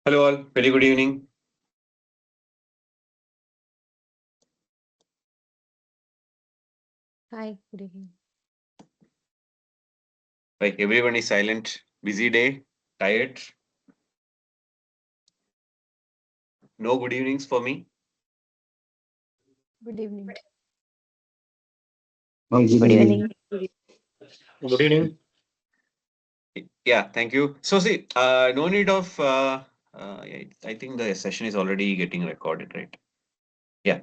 Hello all, very good evening. Hi, good evening. Like everyone is silent, busy day, tired. No good evenings for me. Good evening. Oh, good Good evening. evening. Good evening. Yeah, thank you. So see, no need of. Yeah, I think the session is already getting recorded, right? Yeah.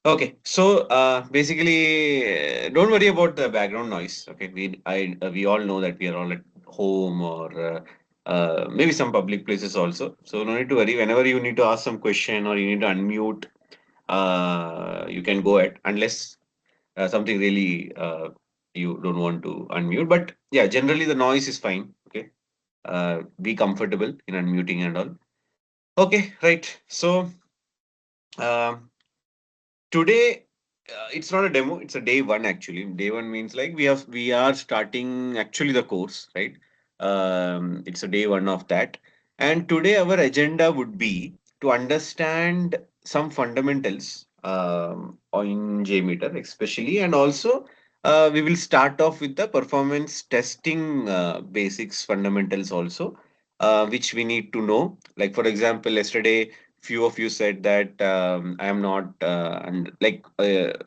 Okay. So basically, don't worry about the background noise. Okay. We all know that we are all at home or maybe some public places also. So no need to worry. Whenever you need to ask some question or you need to unmute, you can go ahead unless something really you don't want to unmute. But yeah, generally the noise is fine. Okay, be comfortable in unmuting and all. Okay, right. So um, today it's not a demo; it's a day one actually. Day one means like we are starting actually the course, right? It's a day one of that, and today our agenda would be to understand some fundamentals on JMeter, especially, and also we will start off with the performance testing basics fundamentals also, which we need to know. Like for example, yesterday few of you said that I am not, and like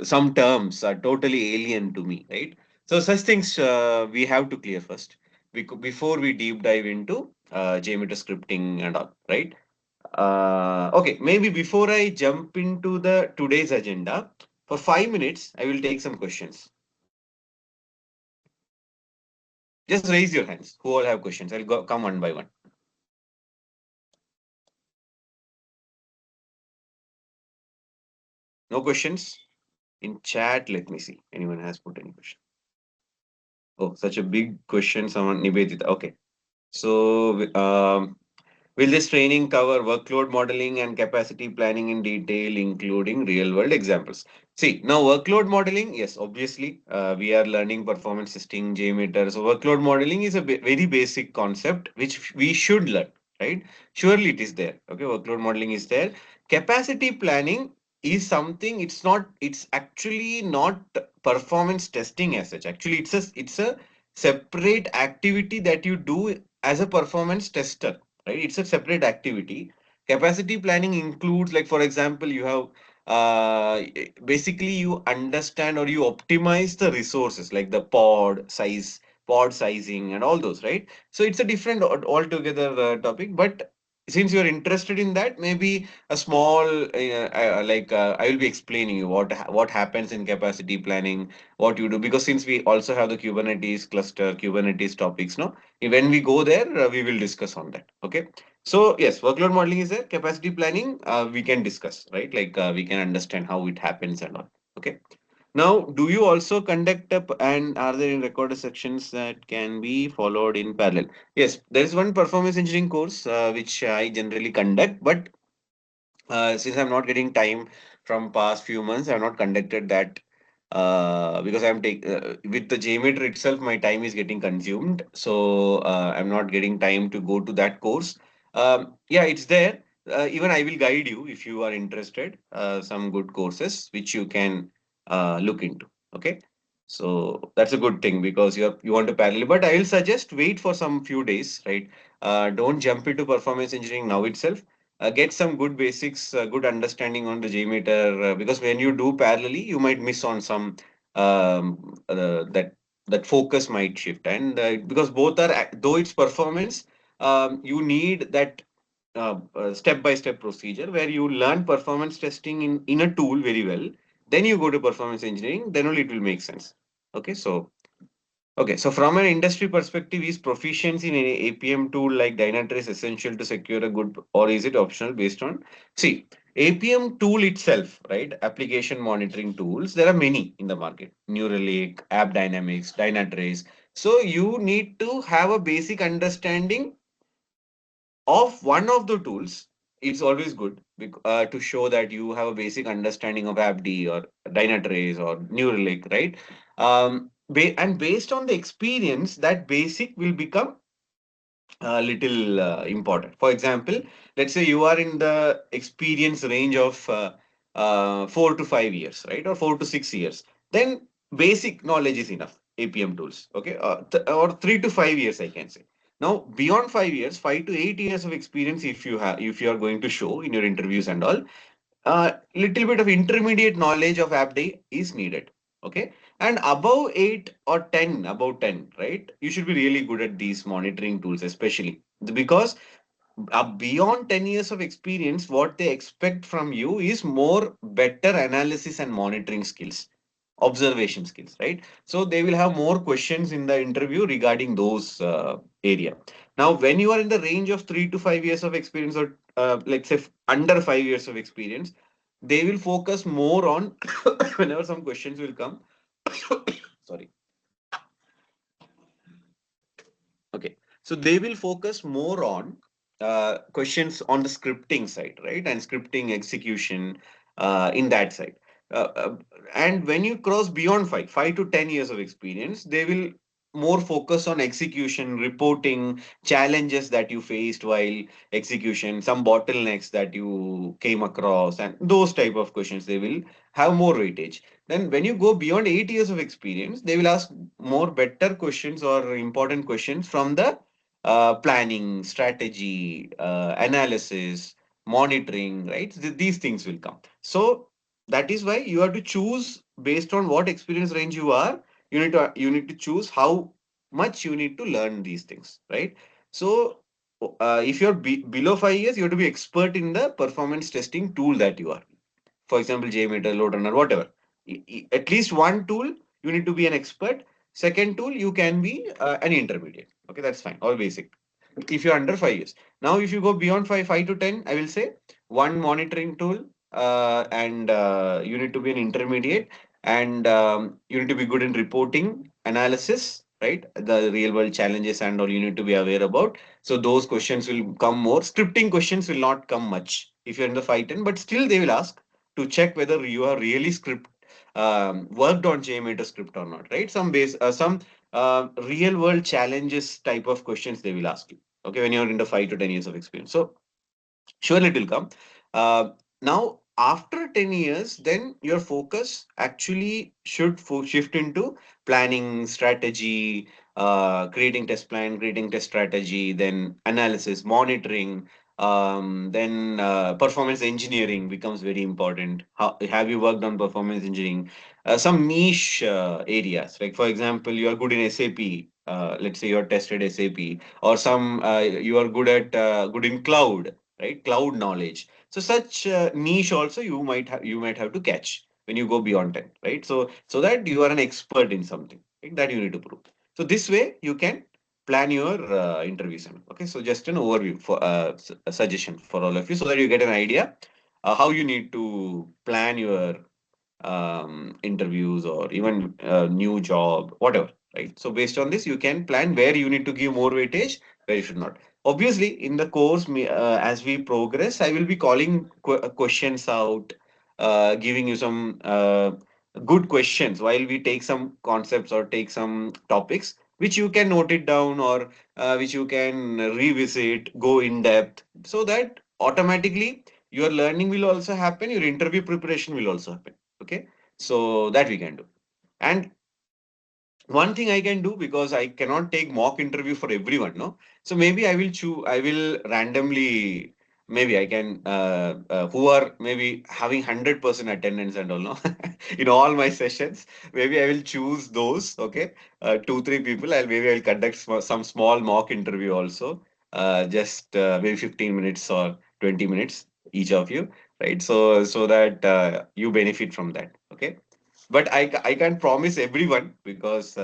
some terms are totally alien to me, right? So such things we have to clear first before we deep dive into JMeter scripting and all, right? Okay, maybe before I jump into the today's agenda, for 5 minutes, I will take some questions. Just raise your hands. Who all have questions? I'll go come one by one. No questions in chat. Let me see. Anyone has put any question? Oh, such a big question. Someone Nivedita. Okay. So, will this training cover workload modeling and capacity planning in detail, including real world examples? See, now workload modeling, yes, obviously, we are learning performance testing, JMeter. So, workload modeling is a very basic concept which we should learn, right? Surely it is there. Okay, workload modeling is there. Capacity planning is something, it's actually not performance testing as such. Actually, it's a separate activity that you do as a performance tester, right? It's a separate activity. Capacity planning includes, like for example, you have basically you understand or you optimize the resources like the pod sizing and all those, right? So it's a different altogether topic, but since you're interested in that, maybe a small I will be explaining you what happens in capacity planning, what you do, because since we also have the Kubernetes cluster, Kubernetes topics, no, when we go there, we will discuss on that. Okay. So yes, workload modeling is there. Capacity planning, we can discuss, right? Like we can understand how it happens and all. Okay. Now, do you also conduct up and are there any recorded sections that can be followed in parallel? Yes, there is one performance engineering course which I generally conduct, but since I'm not getting time from past few months, I've not conducted that because I'm take with the JMeter itself, my time is getting consumed, so I'm not getting time to go to that course. Yeah, it's there. Even I will guide you if you are interested. Some good courses which you can look into. Okay, so that's a good thing because you want to parallel. But I will suggest wait for some few days, right? Don't jump into performance engineering now itself. Get some good basics, good understanding on the JMeter, because when you do parallelly, you might miss on some that focus might shift, and because both are though it's performance, you need that step by step procedure where you learn performance testing in a tool very well, then you go to performance engineering, then only it will make sense. Okay, so okay, so from an industry perspective, is proficiency in an APM tool like Dynatrace essential to secure a good, or is it optional based on? See, APM tool itself, right? Application monitoring tools, there are many in the market. Neuralink, AppDynamics, Dynatrace. So you need to have a basic understanding of one of the tools. It's always good to show that you have a basic understanding of AppD or Dynatrace or Neuralink, right? And based on the experience, that basic will become a little important. For example, let's say you are in the experience range of 4 to 5 years, right, or 4 to 6 years. Then basic knowledge is enough. APM tools, okay, or 3 to 5 years, I can say. Now, beyond 5 years, 5 to 8 years of experience, if you are going to show in your interviews and all, little bit of intermediate knowledge of AppDay is needed. Okay. And above 8 or 10, above 10, right? You should be really good at these monitoring tools, especially because beyond 10 years of experience, what they expect from you is more better analysis and monitoring skills, observation skills, right? So they will have more questions in the interview regarding those area. Now, when you are in the range of 3 to 5 years of experience, or let's say under 5 years of experience, they will focus more on whenever some questions will come. Sorry. Okay. So they will focus more on questions on the scripting side, right? And scripting execution in that side. Uh, uh, and when you cross beyond 5 to 10 years of experience, they will more focus on execution, reporting, challenges that you faced while execution, some bottlenecks that you came across, and those type of questions they will have more weightage. Then when you go beyond 8 years of experience, they will ask more better questions or important questions from the planning, strategy, analysis, monitoring, right? These things will come. So that is why you have to choose based on what experience range you are. You need to choose how much you need to learn these things, right? So if you're below 5 years, you have to be expert in the performance testing tool that you are. For example, JMeter, LoadRunner, whatever. At least one tool, you need to be an expert. Second tool, you can be an intermediate. Okay, that's fine. All basic. If you're under 5 years. Now, if you go beyond 5 to 10, I will say one monitoring tool, and you need to be an intermediate, and you need to be good in reporting, analysis, right? The real world challenges and all you need to be aware about. So those questions will come more. Scripting questions will not come much if you're in the 5 10, but still they will ask to check whether you are really worked on JMeter script or not, right? Some real world challenges type of questions they will ask you. Okay, when you're in the 5 to 10 years of experience. So surely it will come. Uh, Now, after 10 years, then your focus actually should shift into planning, strategy, creating test plan, creating test strategy, then analysis, monitoring, then performance engineering becomes very important. Have you worked on performance engineering? Some niche areas, like for example, you are good in SAP. Let's say you are tested SAP, or some you are good in cloud, right? Cloud knowledge. So such niche also you might have to catch when you go beyond 10, right? So that you are an expert in something, right? That you need to prove. So this way you can plan your interviews. Okay, so just an overview for a suggestion for all of you, so that you get an idea how you need to plan your interviews, or even a new job, whatever, right? So based on this, you can plan where you need to give more weightage, where you should not. Obviously, in the course, as we progress, I will be calling questions out, giving you some good questions while we take some concepts or take some topics, which you can note it down, or which you can revisit, go in depth, so that automatically your learning will also happen, your interview preparation will also happen. Okay, so that we can do. And one thing I can do, because I cannot take mock interview for everyone, no. So maybe I will choose. I will randomly. Maybe I can who are maybe having 100% attendance and all, no, in all my sessions. Maybe I will choose those. Okay, 2 3 people. I'll conduct some small mock interview also. Just maybe 15 minutes or 20 minutes each of you, right? So that you benefit from that. Okay, but I can't promise everyone, because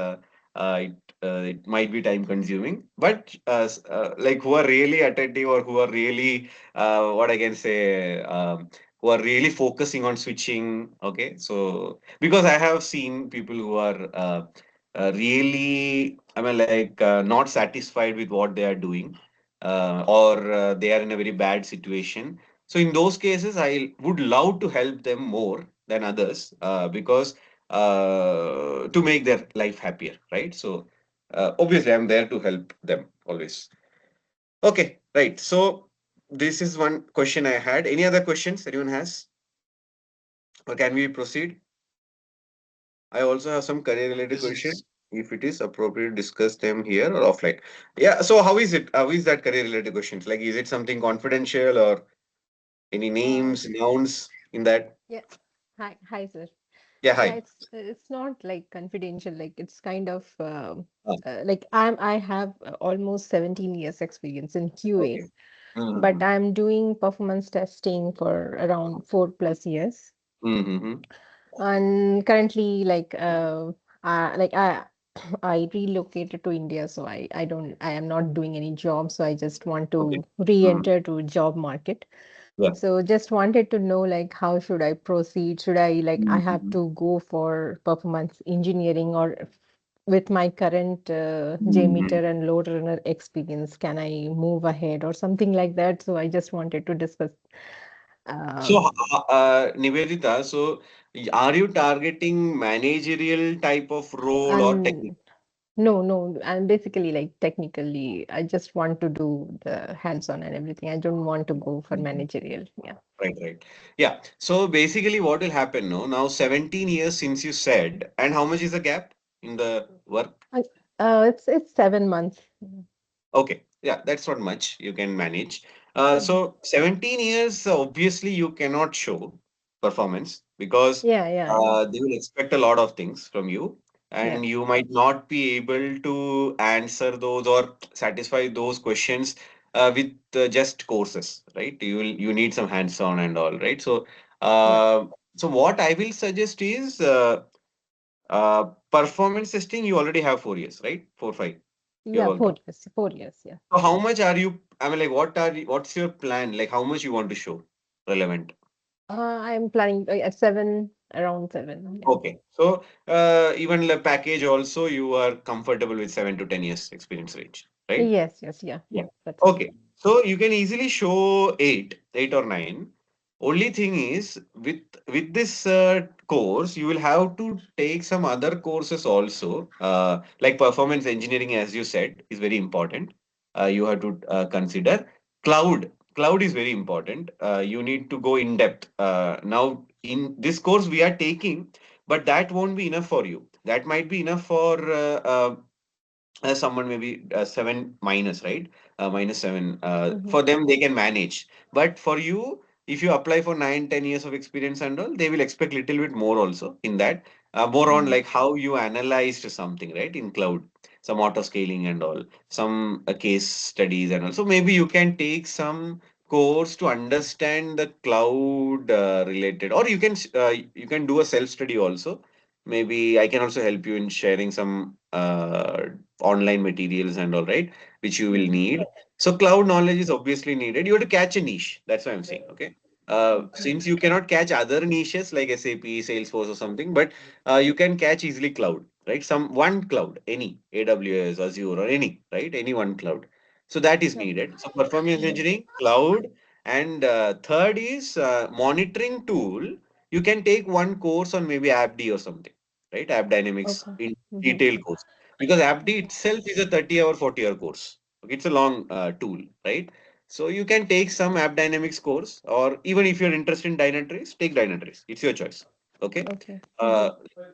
it might be time consuming. But like who are really attentive, or who are really what I can say, who are really focusing on switching. Okay, so because I have seen people who are really, I mean, like not satisfied with what they are doing, or they are in a very bad situation. So in those cases, I would love to help them more than others, because to make their life happier, right? So obviously, I'm there to help them always. Okay, right. So this is one question I had. Any other questions anyone has? Or can we proceed? I also have some career related question. If it is appropriate, discuss them here or offline. Yeah. So how is it? How is that career related questions? Like, is it something confidential or any Uh, names, nouns in that? yeah. Hi, sir. Yeah. Yeah, Hi. it's not like confidential. Like it's kind of Ah, like I have almost 17 years experience in QA, okay. Mm-hmm. but I'm doing performance testing for around 4+ years. Mm-hmm. And currently, like I relocated to India, so I am not doing any job, so I just want Okay. to Mm. re-enter to job market. Yeah. So just wanted to know like how should I proceed? Should I like I have Mm-hmm. to go for performance engineering or with my current Mm-hmm. JMeter and LoadRunner experience, can I move ahead or something like that? So I just wanted to discuss. So, Um, Nivedita, so are you targeting managerial type of role or technical? and no, no, I'm basically like technically, I just want to do the hands-on and everything. I don't want to go for Mhm. managerial. Yeah. Right, right. Yeah. So basically, what will happen no? Now, 17 years since you said, and how much is the gap in the work? I, it's 7 months. Okay, yeah, that's not much. You can manage. Mhm. So 17 years, obviously, you cannot show performance because Yeah, yeah, yeah, they will expect a lot of things from you, yeah, and you might not be able to answer those or satisfy those questions with just courses, right? You need some hands-on and all, right? So, yeah, uh, so what I will suggest is performance testing. You already have 4 years, right? 4, 5. You have yeah. all four done. years, 4 years. Yeah. So how much are you, I mean, like, what's your plan? Like, how much you want to show relevant? I'm planning at seven, around seven. Yeah. Okay. So, even the package also, you are comfortable with 7 to 10 years experience range, right? Yes, yes, yeah, Yeah. yeah. That's fine. Okay. So you can easily show 8 or 9. Only thing is with this course, you will have to take some other courses also. Like performance engineering, as you said, is very important. You have to consider cloud. Cloud is very important. You need to go in depth. Now, in this course we are taking, but that won't be enough for you. That might be enough for someone maybe 7 minus, right? -7. Mm-hmm. For them, they can manage. But for you, if you apply for 9, 10 years of experience and all, they will expect little bit more also in that. More on Mm-hmm. like how you analyzed something, right? In cloud, some auto scaling and all, some case studies and all. So maybe you can take some course to understand the cloud related, or you can do a self study also. Maybe I can also help you in sharing some online materials and all, right, which you will Mm-hmm. need. So cloud knowledge is obviously needed. You have to catch a niche. That's what I'm saying. Okay. Since you cannot catch other niches like SAP, Salesforce or something, but you can catch easily cloud, right? Some one cloud, any AWS, Azure or any, right? Any one cloud. So that is Okay. needed. So performance engineering, cloud, and third is monitoring tool. You can take one course on maybe AppD or something, right? AppDynamics Okay. in Mm-hmm. detailed course because AppD Okay. itself is a 30-hour, 40-hour course. Okay, it's a long tool, right? So you can take some AppDynamics course, or even if you're interested in Dynatrace, take Dynatrace. It's your choice. Okay. Okay. Mm-hmm. Uh,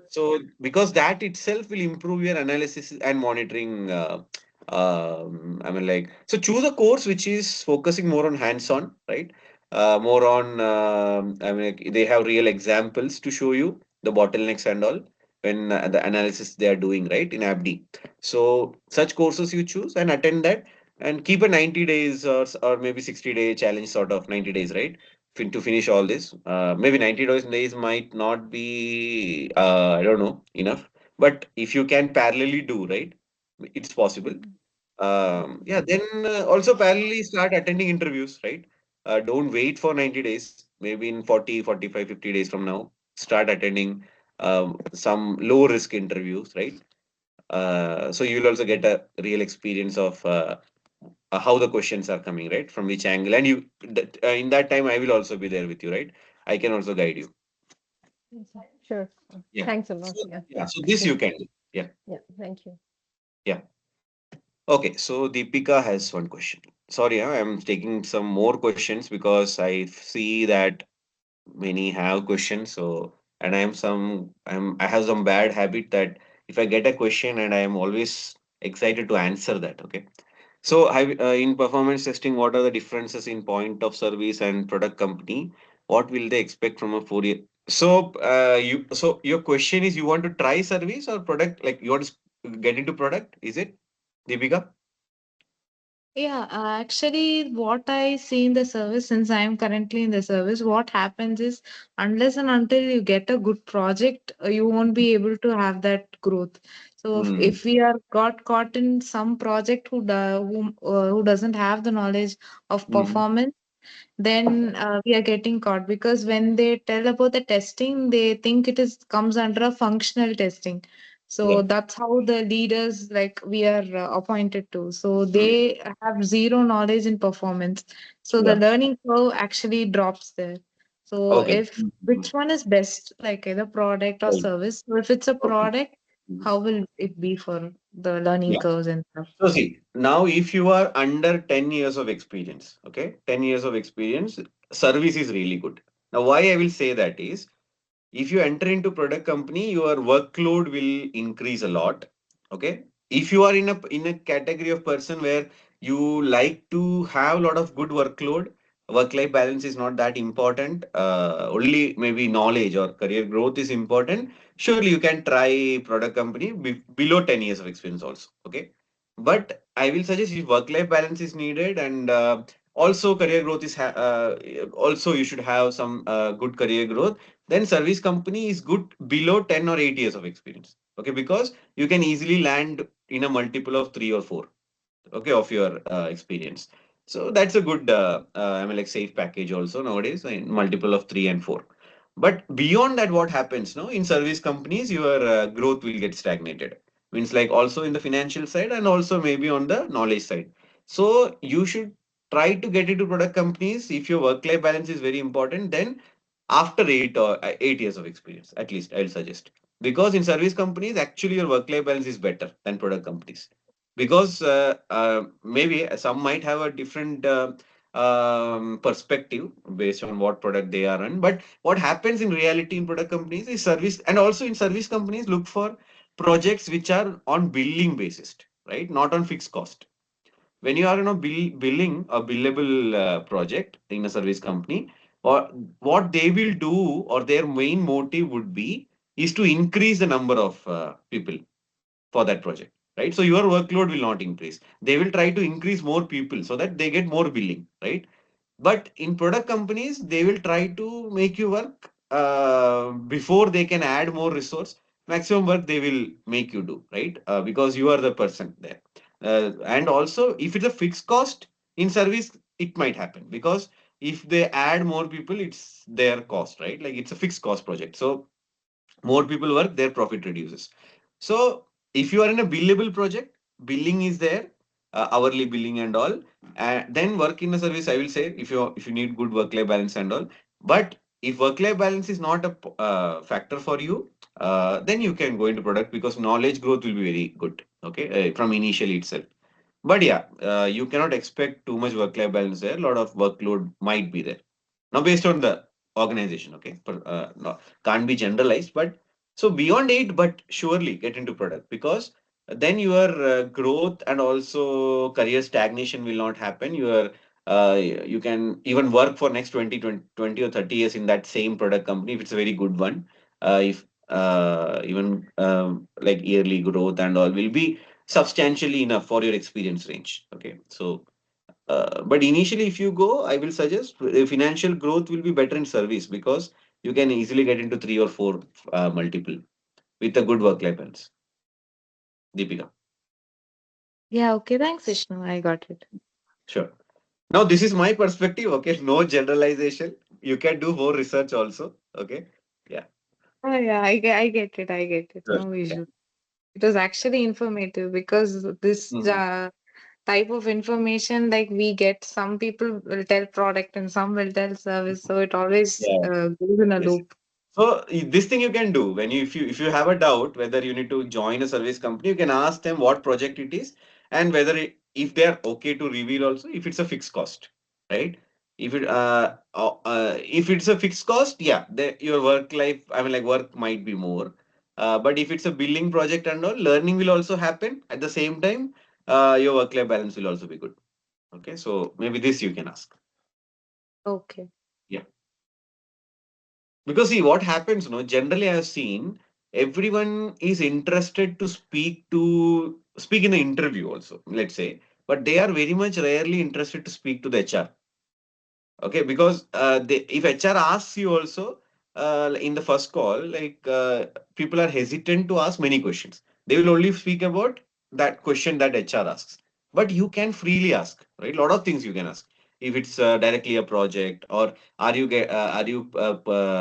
so because that itself will improve your analysis and monitoring. I mean, like, so choose a course which is focusing more on hands-on, right? More on, I mean, like, they have real examples to show you the bottlenecks and all when the analysis they are doing, right, in AppD. So such courses you choose and attend that and keep a 90 days or maybe 60-day challenge, sort of 90 days, right? To finish all this. Maybe 90 days might not be, I don't know, enough. But if you can parallelly do, right, it's possible. Mm-hmm. Yeah, then also parallelly start attending interviews, right? Don't wait for 90 days. Maybe in 40, 45, 50 days from now, start attending some low risk interviews, right? So you'll also get a real experience of how the questions are coming, right? From which angle. And in that time, I will also be there with you, right? I can also guide you. Yes, sir. Sure. Yeah. Thanks a lot. So, Yeah. yeah. Yeah. So this Yeah. you can do. Yeah. Yeah. Thank you. Yeah. Okay, so Deepika has one question. Sorry, I'm taking some more questions because I see that many have questions. So, and I have some bad habit that if I get a question and I am always excited to answer that. Okay. So, in performance testing, what are the differences in point of service and product company? What will they expect from a 4 year? So, so your question is you want to try service or product? Like you want to get into product? Is it, Deepika? Yeah, actually, what I see in the service, since I am currently in the service, what happens is unless and until you get a good project, you won't be able to have that growth. So Mm, if we are got caught in some project who doesn't have the knowledge of mm, performance, then we are getting caught because when they tell about the testing, they think it is comes under a functional testing. yeah. So that's how the leaders like we are appointed to. So Mm, they have zero knowledge in performance. So the yeah. learning curve actually drops there. So Okay. if which one is best, like either product or Right. service? So if it's a Okay. product, Mhm. how will it be for the learning Yeah. curves and stuff? So see, now if you are under 10 years of experience, okay, 10 years of experience, service is really good. Now, why I will say that is, if you enter into product company, your workload will increase a lot. Okay. If you are in a category of person where you like to have a lot of good workload, work life balance is not that important. Only maybe knowledge or career growth is important. Surely you can try product company below 10 years of experience also. Okay. But I will suggest if work life balance is needed and also career growth is also you should have some good career growth, then service company is good below 10 or 8 years of experience. Okay, because you can easily land in a multiple of 3 or 4, okay, of your experience. So that's a good I mean like safe package also nowadays in multiple of 3 and 4. But beyond that, what happens now in service companies, your growth will get stagnated. Means like also in the financial side and also maybe on the knowledge side. So you should try to get into product companies if your work life balance is very important. Then after 8 years of experience, at least I'll suggest, because in service companies actually your work life balance is better than product companies, because maybe some might have a different perspective based on what product they are on. But what happens in reality in product companies is service, and also in service companies look for projects which are on billing basis, right, not on fixed cost. When you are in a billing a billable project in a service company, or what they will do or their main motive would be is to increase the number of people for that project, right? So your workload will not increase. They will try to increase more people so that they get more billing, right? But in product companies, they will try to make you work before they can add more resource. Maximum work they will make you do, right? Because you are the person there. And also, if it's a fixed cost in service, it might happen because if they add more people, it's their cost, right? Like it's a fixed cost project. So more people work, their profit reduces. So if you are in a billable project, billing is there, hourly billing and all. Then work in a service, I will say, if you need good work life balance and all. But if work life balance is not a factor for you, then you can go into product because knowledge growth will be very good. Okay, from initially itself. But yeah, you cannot expect too much work life balance there. A lot of workload might be there. Now, based on the organization, okay, no, can't be generalized. But so beyond eight, but surely get into product because then your growth and also career stagnation will not happen. You can even work for next 20 or 30 years in that same product company if it's a very good one. If even like yearly growth and all will be substantially enough for your experience range. Okay, so but initially, if you go, I will suggest financial growth will be better in service because you can easily get into 3 or 4 multiple with a good work-life balance. Deepika, Yeah, okay, thanks, Vishnu. I got it. sure. Now, this is my perspective. Okay, no generalization. You can do more research also. Okay, yeah, Oh yeah, I get it. I get it. sure. No Yeah. issue. It was actually informative because this Mhm. type of information, like we get, some people will tell product and some will tell service, so it always Yeah. goes in a Yes. loop. So this thing you can do when if you have a doubt whether you need to join a service company, you can ask them what project it is, and whether if they are okay to reveal also if it's a fixed cost, right? If it's a fixed cost, yeah, your work life, I mean, like work might be more. But if it's a billing project and all, learning will also happen at the same time. Your work life balance will also be good. Okay, so maybe this you can ask. Okay. Yeah. Because see what happens, generally I have seen everyone is interested to speak in the interview also, let's say, but they are very much rarely interested to speak to the HR. Okay, because if HR asks you also in the first call, like people are hesitant to ask many questions. They will only speak about that question that HR asks. But you can freely ask, right? A lot of things you can ask. If it's directly a project, or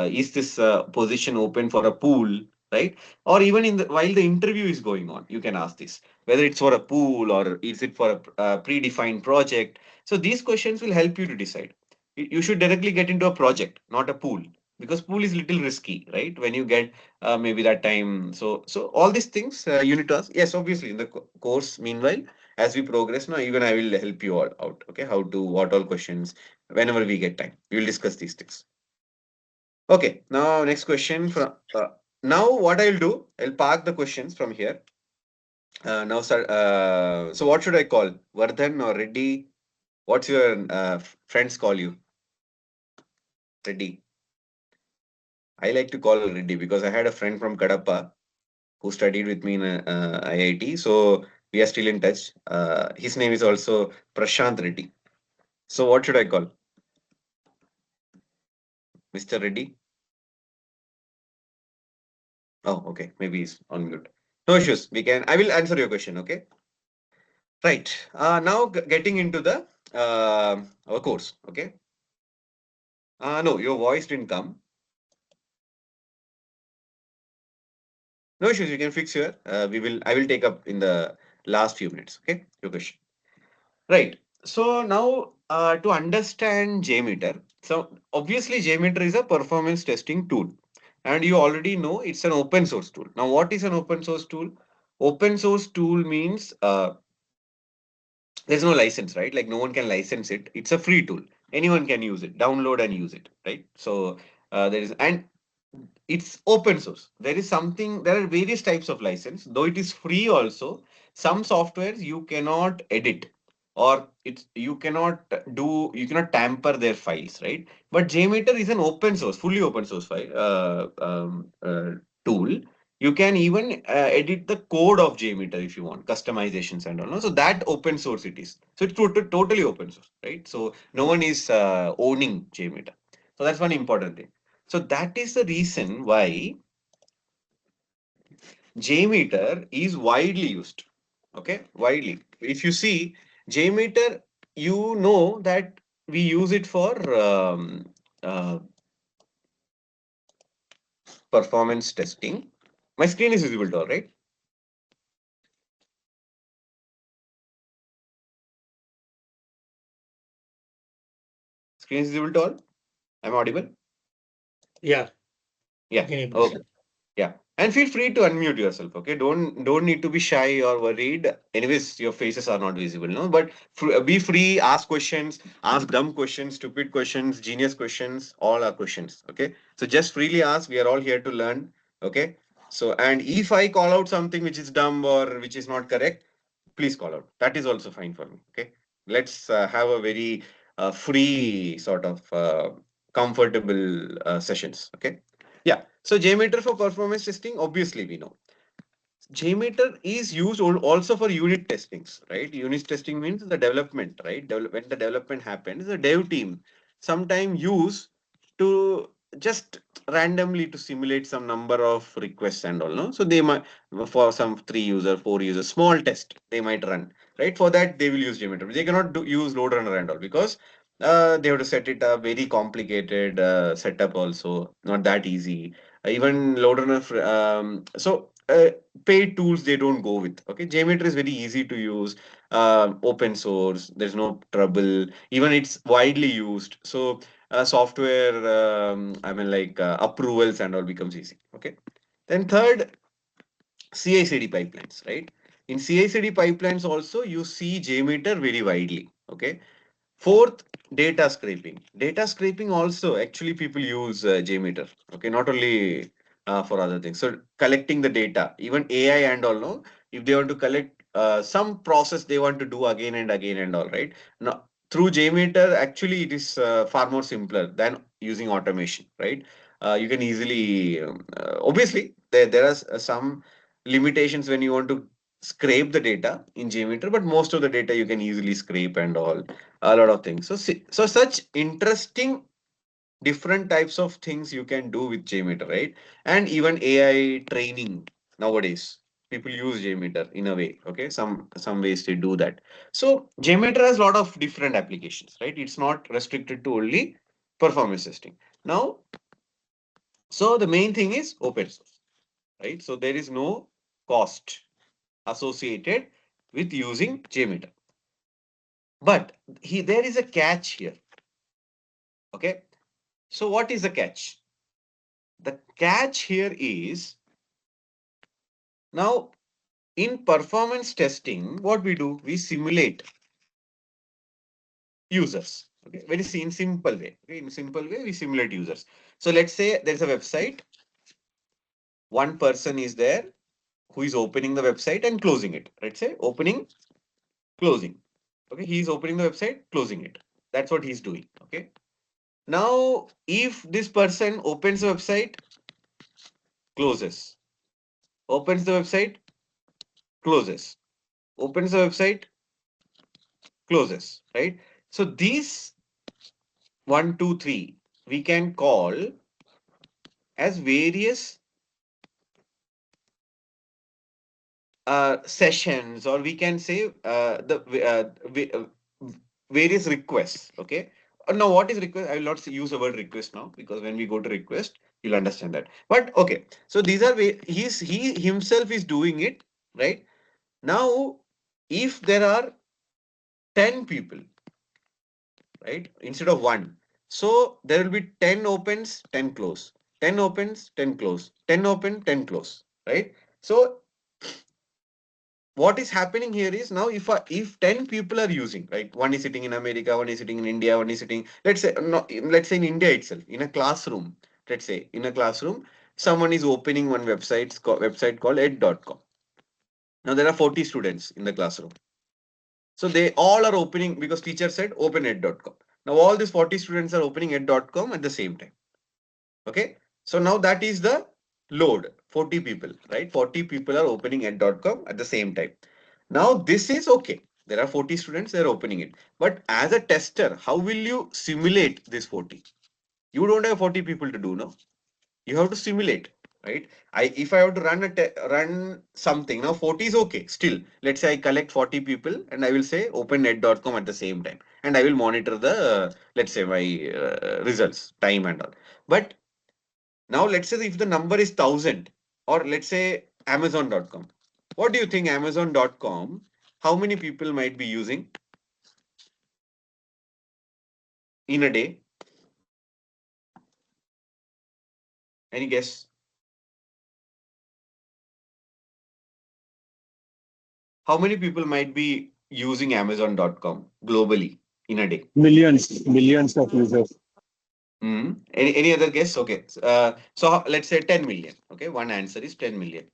is this position open for a pool, right? Or even while the interview is going on, you can ask this whether it's for a pool or is it for a predefined project. So these questions will help you to decide. You should directly get into a project, not a pool, because pool is little risky, right? When you get maybe that time. So all these things you need to ask. Yes, obviously in the course. Meanwhile, as we progress now, even I will help you all out. Okay, how to what all questions whenever we get time. We will discuss these things. Okay, now next question from. Now what I'll do, I'll park the questions from here. Now, sir. So what should I call? Vardhan or Reddy? What's your friends call you? Reddy. I like to call Reddy because I had a friend from Kadapa who studied with me in IIT. So we are still in touch. His name is also Prashant Reddy. So what should I call? Mr. Reddy? Oh, okay. Maybe he's on mute. No issues. I will answer your question. Okay. Right. Now getting into the our course. Okay. No, your voice didn't come. No issues. You can fix here. I will take up in the last few minutes. Okay. Your question. Right. So now to understand JMeter, so obviously JMeter is a performance testing tool, and you already know it's an open source tool. Now, what is an open source tool? Open source tool means there's no license, right? Like no one can license it. It's a free tool. Anyone can use it, download and use it, right? So there is, and it's open source. There are various types of license, though it is free also. Some softwares you cannot edit, or you cannot tamper their files, right? But JMeter is an open source, fully open source file tool. You can even edit the code of JMeter if you want, customizations and all. No? So that open source it is. So it's totally open source, right? So no one is owning JMeter. So that's one important thing. So that is the reason why JMeter is widely used. Okay, widely. If you see JMeter, you know that we use it for uh, performance testing. My screen is visible to all, right? Screen is visible to all. I'm audible. Yeah, Yeah. can able to Okay. see. Yeah. And feel free to unmute yourself. Okay. Don't need to be shy or worried. Anyways, your faces are not visible, no. But be free. Ask questions. Ask dumb questions, stupid questions, genius questions. All are questions. Okay. So just freely ask. We are all here to learn. Okay. So and if I call out something which is dumb or which is not correct, please call out. That is also fine for me. Okay. Let's have a very free sort of comfortable sessions. Okay. Yeah. So JMeter for performance testing, obviously we know. JMeter is used also for unit testings, right? Unit testing means the development, right? When the development happens, the dev team sometimes use to just randomly to simulate some number of requests and all, no? So they might, for some 3 user, 4 user, small test, they might run, right? For that, they will use JMeter. They cannot use LoadRunner and all because they have to set it up, very complicated setup also, not that easy. Even LoadRunner, paid tools they don't go with. Okay, JMeter is very easy to use, open source. There's no trouble. Even it's widely used. So software, I mean, like approvals and all becomes easy. Okay. Then third, CI/CD pipelines, right? In CI/CD pipelines also, you see JMeter very widely. Okay. Fourth, data scraping. Data scraping also actually people use JMeter. Okay, not only for other things. So collecting the data, even AI and all, no, if they want to collect some process they want to do again and again and all, right? Now through JMeter, actually it is far more simpler than using automation, right? You can easily, obviously there are some limitations when you want to scrape the data in JMeter, but most of the data you can easily scrape and all a lot of things. So such interesting different types of things you can do with JMeter, right? And even AI training nowadays, people use JMeter in a way. Okay, some ways they do that. So JMeter has a lot of different applications, right? It's not restricted to only performance testing. Now, so the main thing is open source, right? So there is no cost associated with using JMeter. But there is a catch here. Okay. So what is the catch? The catch here is now in performance testing, what we do, we simulate users. Okay, very in simple way. Okay, in simple way, we simulate users. So let's say there's a website. One person is there who is opening the website and closing it. Let's say opening, closing. Okay, he's opening the website, closing it. That's what he's doing. Okay. Now, if this person opens the website, closes, opens the website, closes, opens the website, closes, right? So these 1, 2, 3, we can call as various sessions, or we can say various requests. Okay. Now, what is request? I will not use the word request now, because when we go to request, you'll understand that. But okay, so these are he himself is doing it, right? Now, if there are 10 people, right, instead of one, so there will be 10 opens, 10 close, 10 opens, 10 close, 10 open, 10 close, right? So what is happening here is, now if 10 people are using, right, one is sitting in America, one is sitting in India, one is sitting, let's say, no, let's say in India itself, in a classroom, let's say in a classroom, someone is opening one website called ed.com. Now there are 40 students in the classroom. So they all are opening because teacher said open ed.com. Now all these 40 students are opening ed.com at the same time. Okay. So now that is the load, 40 people, right? 40 people are opening ed.com at the same time. Now this is okay. There are 40 students, they're opening it. But as a tester, how will you simulate this 40? You don't have 40 people to do now. You have to simulate, right? If I have to run something, now 40 is okay. Still, let's say I collect 40 people and I will say open net.com at the same time. And I will monitor the, let's say my results, time and all. But now let's say if the number is 1,000, or let's say Amazon.com. What do you think Amazon.com, how many people might be using in a day? Any guess? How many people might be using Amazon.com globally in a day? Millions of users. Any other guess? Okay. So let's say 10 million. Okay. One answer is 10 million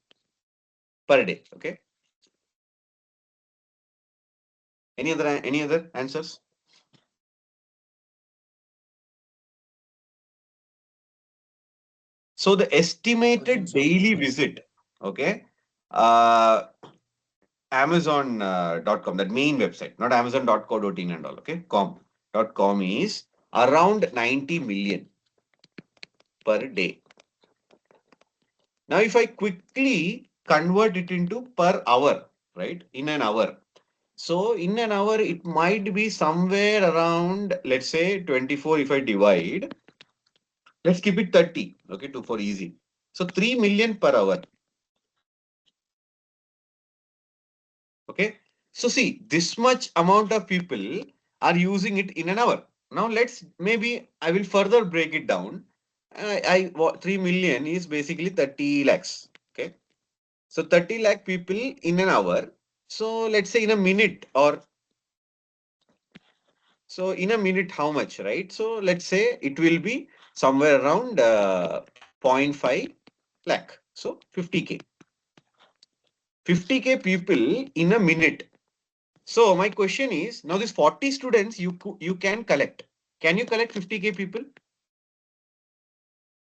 per day. Okay. Any other answers? So the estimated daily visit, okay, uh, Amazon.com, that main website, not Amazon.co.in and all, okay, .com is around 90 million per day. Now, if I quickly convert it into per hour, right, in an hour. So in an hour, it might be somewhere around, let's say 24 if I divide, let's keep it 30, okay, for easy. So 3 million per hour. Okay. So see, this much amount of people are using it in an hour. Now maybe I will further break it down. 3 million is basically 30 lakhs. Okay. So 30 lakh people in an hour. So let's say in a minute, or so in a minute, how much, right? So let's say it will be somewhere around zero point 0.5 lakh. So 50K. 50K people in a minute. So my question is, now this 40 students you can collect. Can you collect 50K people?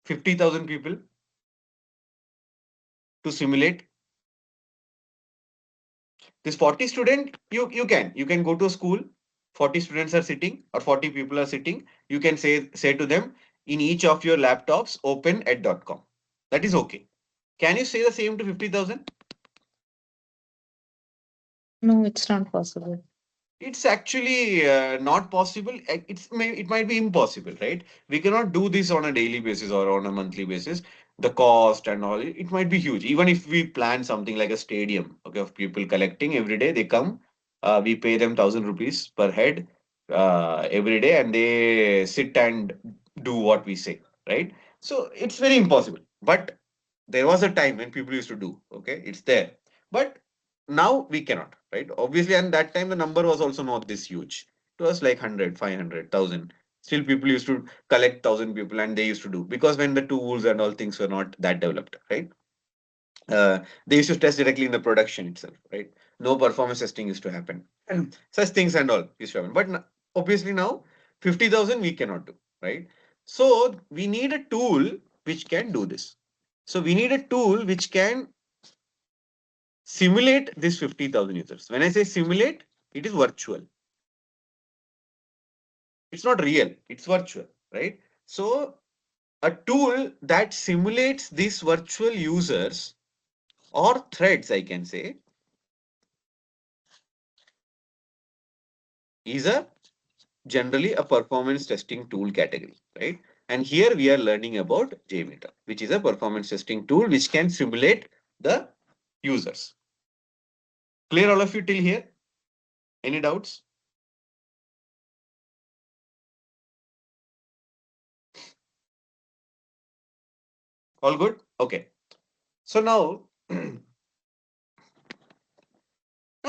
50,000 people to simulate this 40 student? You can go to a school. 40 students are sitting, or 40 people are sitting. You can say to them, in each of your laptops, open ed.com. That is okay. Can you say the same to 50,000? No, it's not possible. It's actually not possible. It might be impossible, right? We cannot do this on a daily basis or on a monthly basis. The cost and all, it might be huge. Even if we plan something like a stadium, okay, of people collecting every day, they come, we pay them 1,000 rupees per head every day, and they sit and do what we say, right? So it's very impossible. But there was a time when people used to do, okay, it's there. But now we cannot, right? Obviously, and that time the number was also not this huge. It was like 100, 500, 1,000. Still people used to collect 1,000 people, and they used to do, because when the tools and all things were not that developed, right? They used to test directly in the production itself, right? No performance testing used to happen. Such things and all used to happen. But obviously now 50,000 we cannot do, right? So we need a tool which can do this. So we need a tool which can simulate this 50,000 users. When I say simulate, it is virtual. It's not real, it's virtual, right? So a tool that simulates these virtual users, or threads, I can say, is a generally a performance testing tool category, right? And here we are learning about JMeter, which is a performance testing tool which can simulate the users. Clear all of you till here? Any doubts? All good? Okay. So now, now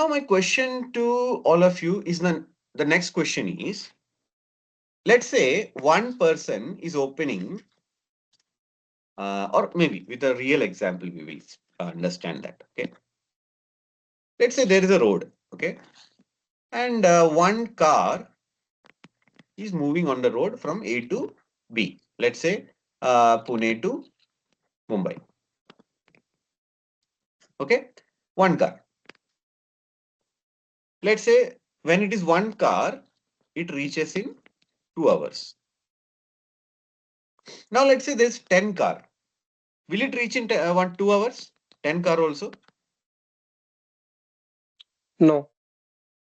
my question to all of you is, the next question is, let's say one person is opening, or maybe with a real example, we will understand that. Okay. Let's say there is a road. Okay. And one car is moving on the road from A to B. Let's say Pune to Mumbai. Okay. One car. Let's say when it is one car, it reaches in 2 hours. Now let's say there's 10 car. Will it reach in 2 hours? 10 car also? No.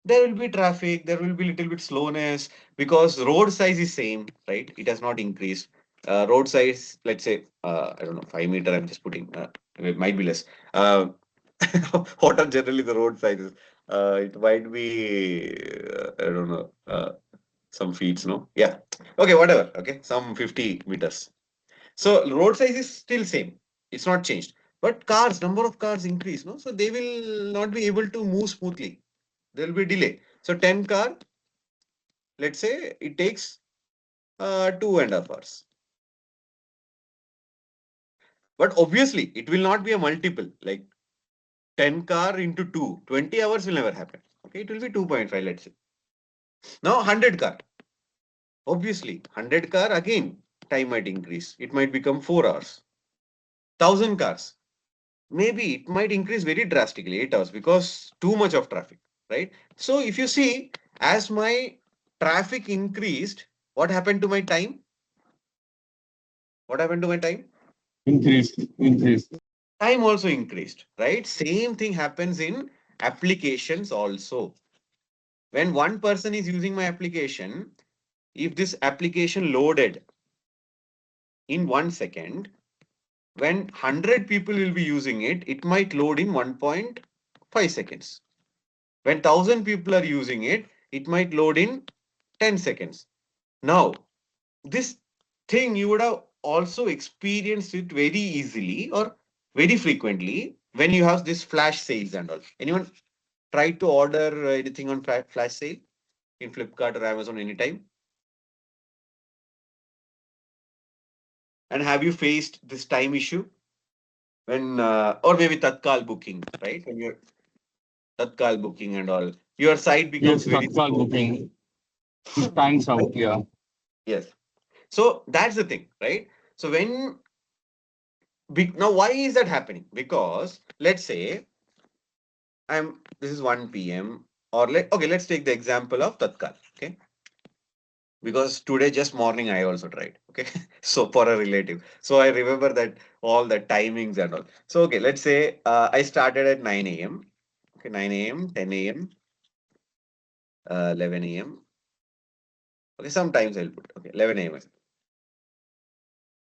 There will be traffic, there will be little bit slowness, because road size is same, right? It has not increased. Road size, let's say, I don't know, 5 meter, I'm just putting, it might be less. What are generally the road sizes? It might be, I don't know, some feet, no? Yeah. Okay, whatever. Okay, some 50 meters. So road size is still same. It's not changed. But cars, number of cars increase, no? So they will not be able to move smoothly. There will be delay. So 10 car, let's say it takes 2.5 hours. But obviously it will not be a multiple, like 10 car into 2. 20 hours will never happen. Okay, it will be 2.5, let's say. Now 100 car. Obviously 100 car, again time might increase. It might become 4 hours. 1,000 cars. Maybe it might increase very drastically, 8 hours, because too much of traffic, right? So if you see, as my traffic increased, what happened to my time? What happened to my time? Increased. Time also increased, right? Same thing happens in applications also. When one person is using my application, if this application loaded in 1 second, when 100 people will be using it, it might load in 1.5 seconds. When 1,000 people are using it, it might load in 10 seconds. Now, this thing you would have also experienced it very easily or very frequently when you have this flash sales and all. Anyone? tried to order anything on flash sale in Flipkart or Amazon anytime? And have you faced this time issue when, or maybe Tatkal booking, right? When you're Tatkal booking and all, your site becomes Yes, very Tatkal slow. booking. It times out, yeah. Yes. So that's the thing, right? So when now why is that happening? Because let's say this is 1 p.m. or let's take the example of Tatkal. Okay. Because today just morning I also tried. Okay. So for a relative. So I remember that all the timings and all. So okay, let's say I started at 9 a.m. Okay, 9 a.m., 10 a.m., 11 a.m. Okay, sometimes I'll put 11 a.m.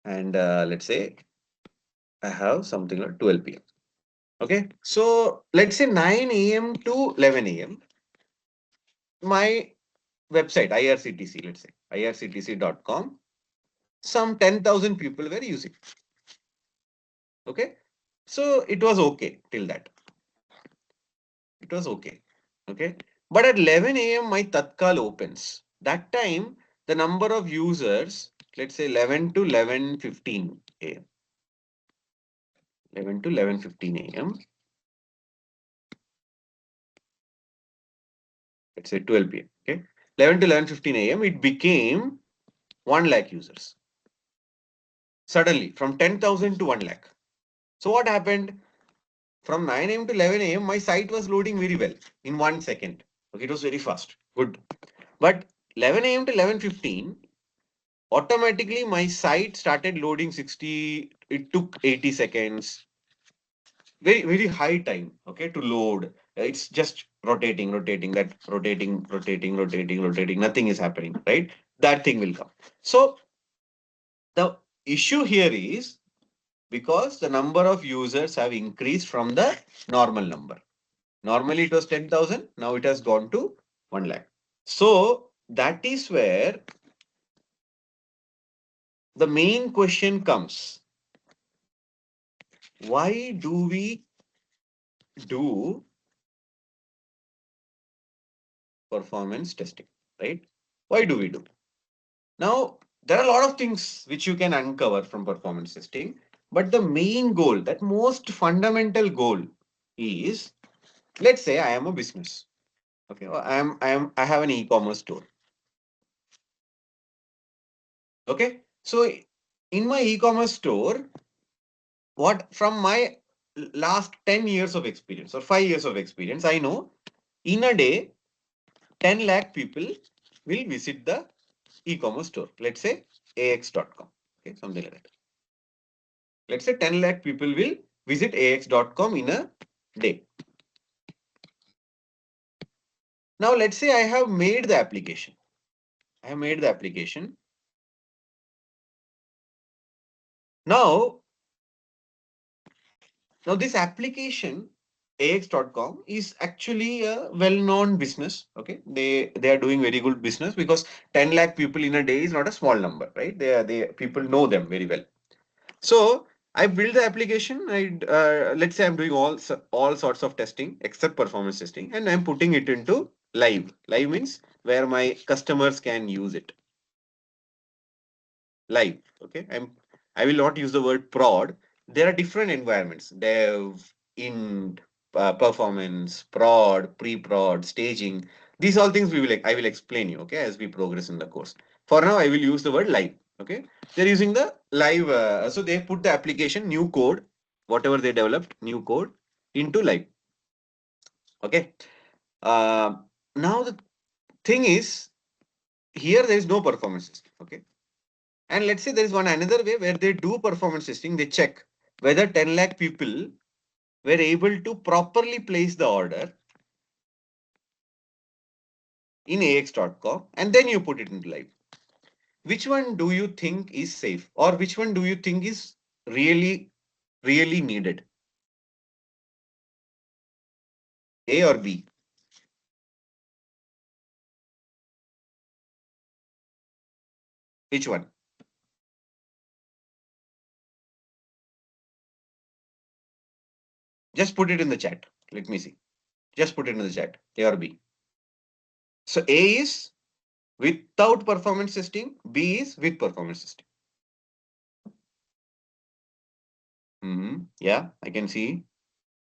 And let's say I have something like 12 p.m. Okay, so let's say 9 a.m. to 11 a.m. My website, IRCTC, let's say irctc.com, some 10,000 people were using. Okay, so it was okay till that. It was okay. Okay, but at 11 a.m. my Tatkal opens. That time, the number of users, let's say 11 to 11:15 a.m. 11 to 11:15 a.m. Let's say 12 p.m. Okay, 11 to 11:15 a.m. It became 1 lakh users. Suddenly, from 10,000 to 1 lakh. So what happened? From 9 a.m. to 11 a.m., my site was loading very well in 1 second. Okay, it was very fast. Good. But 11 a.m. to 11:15, automatically my site started loading 60. It took 80 seconds. Very, very high time, okay, to load. It's just rotating. Nothing is happening, right? That thing will come. So the issue here is because the number of users have increased from the normal number. Normally it was 10,000. Now it has gone to 1 lakh. So that is where the main question comes. Why do we do performance testing, right? Why do we do? Now, there are a lot of things which you can uncover from performance testing, but the main goal, that most fundamental goal is, let's say I am a business. Okay, or I have an e-commerce store. Okay, so in my e-commerce store, what from my last 10 years of experience or 5 years of experience, I know in a day 10 lakh people will visit the e-commerce store. Let's say ax.com. Okay, something like that. Let's say 10 lakh people will visit ax.com in a day. Now let's say I have made the application. I have made the application. Now this application ax.com is actually a well-known business. Okay, they are doing very good business because 10 lakh people in a day is not a small number, right? They people know them very well. So I build the application. Let's say I'm doing all sorts of testing except performance testing, and I'm putting it into live. Live means where my customers can use it live. Okay, I will not use the word prod. There are different environments: dev, in, performance, prod, pre-prod, staging. These all things I will explain you. Okay, as we progress in the course. For now, I will use the word live. Okay, they're using the live. So they put the application, new code, whatever they developed, new code into live. Okay. Uh, Now the thing is, here there is no performance system. Okay. And let's say there is one another way where they do performance testing. They check whether 10 lakh people were able to properly place the order in ax.com and then you put it into live. Which one do you think is safe or which one do you think is really, really needed? A or B? Which one? Just put it in the chat. Let me see. Just put it in the chat. A or B. So A is without performance testing. B is with performance testing. Yeah, I can see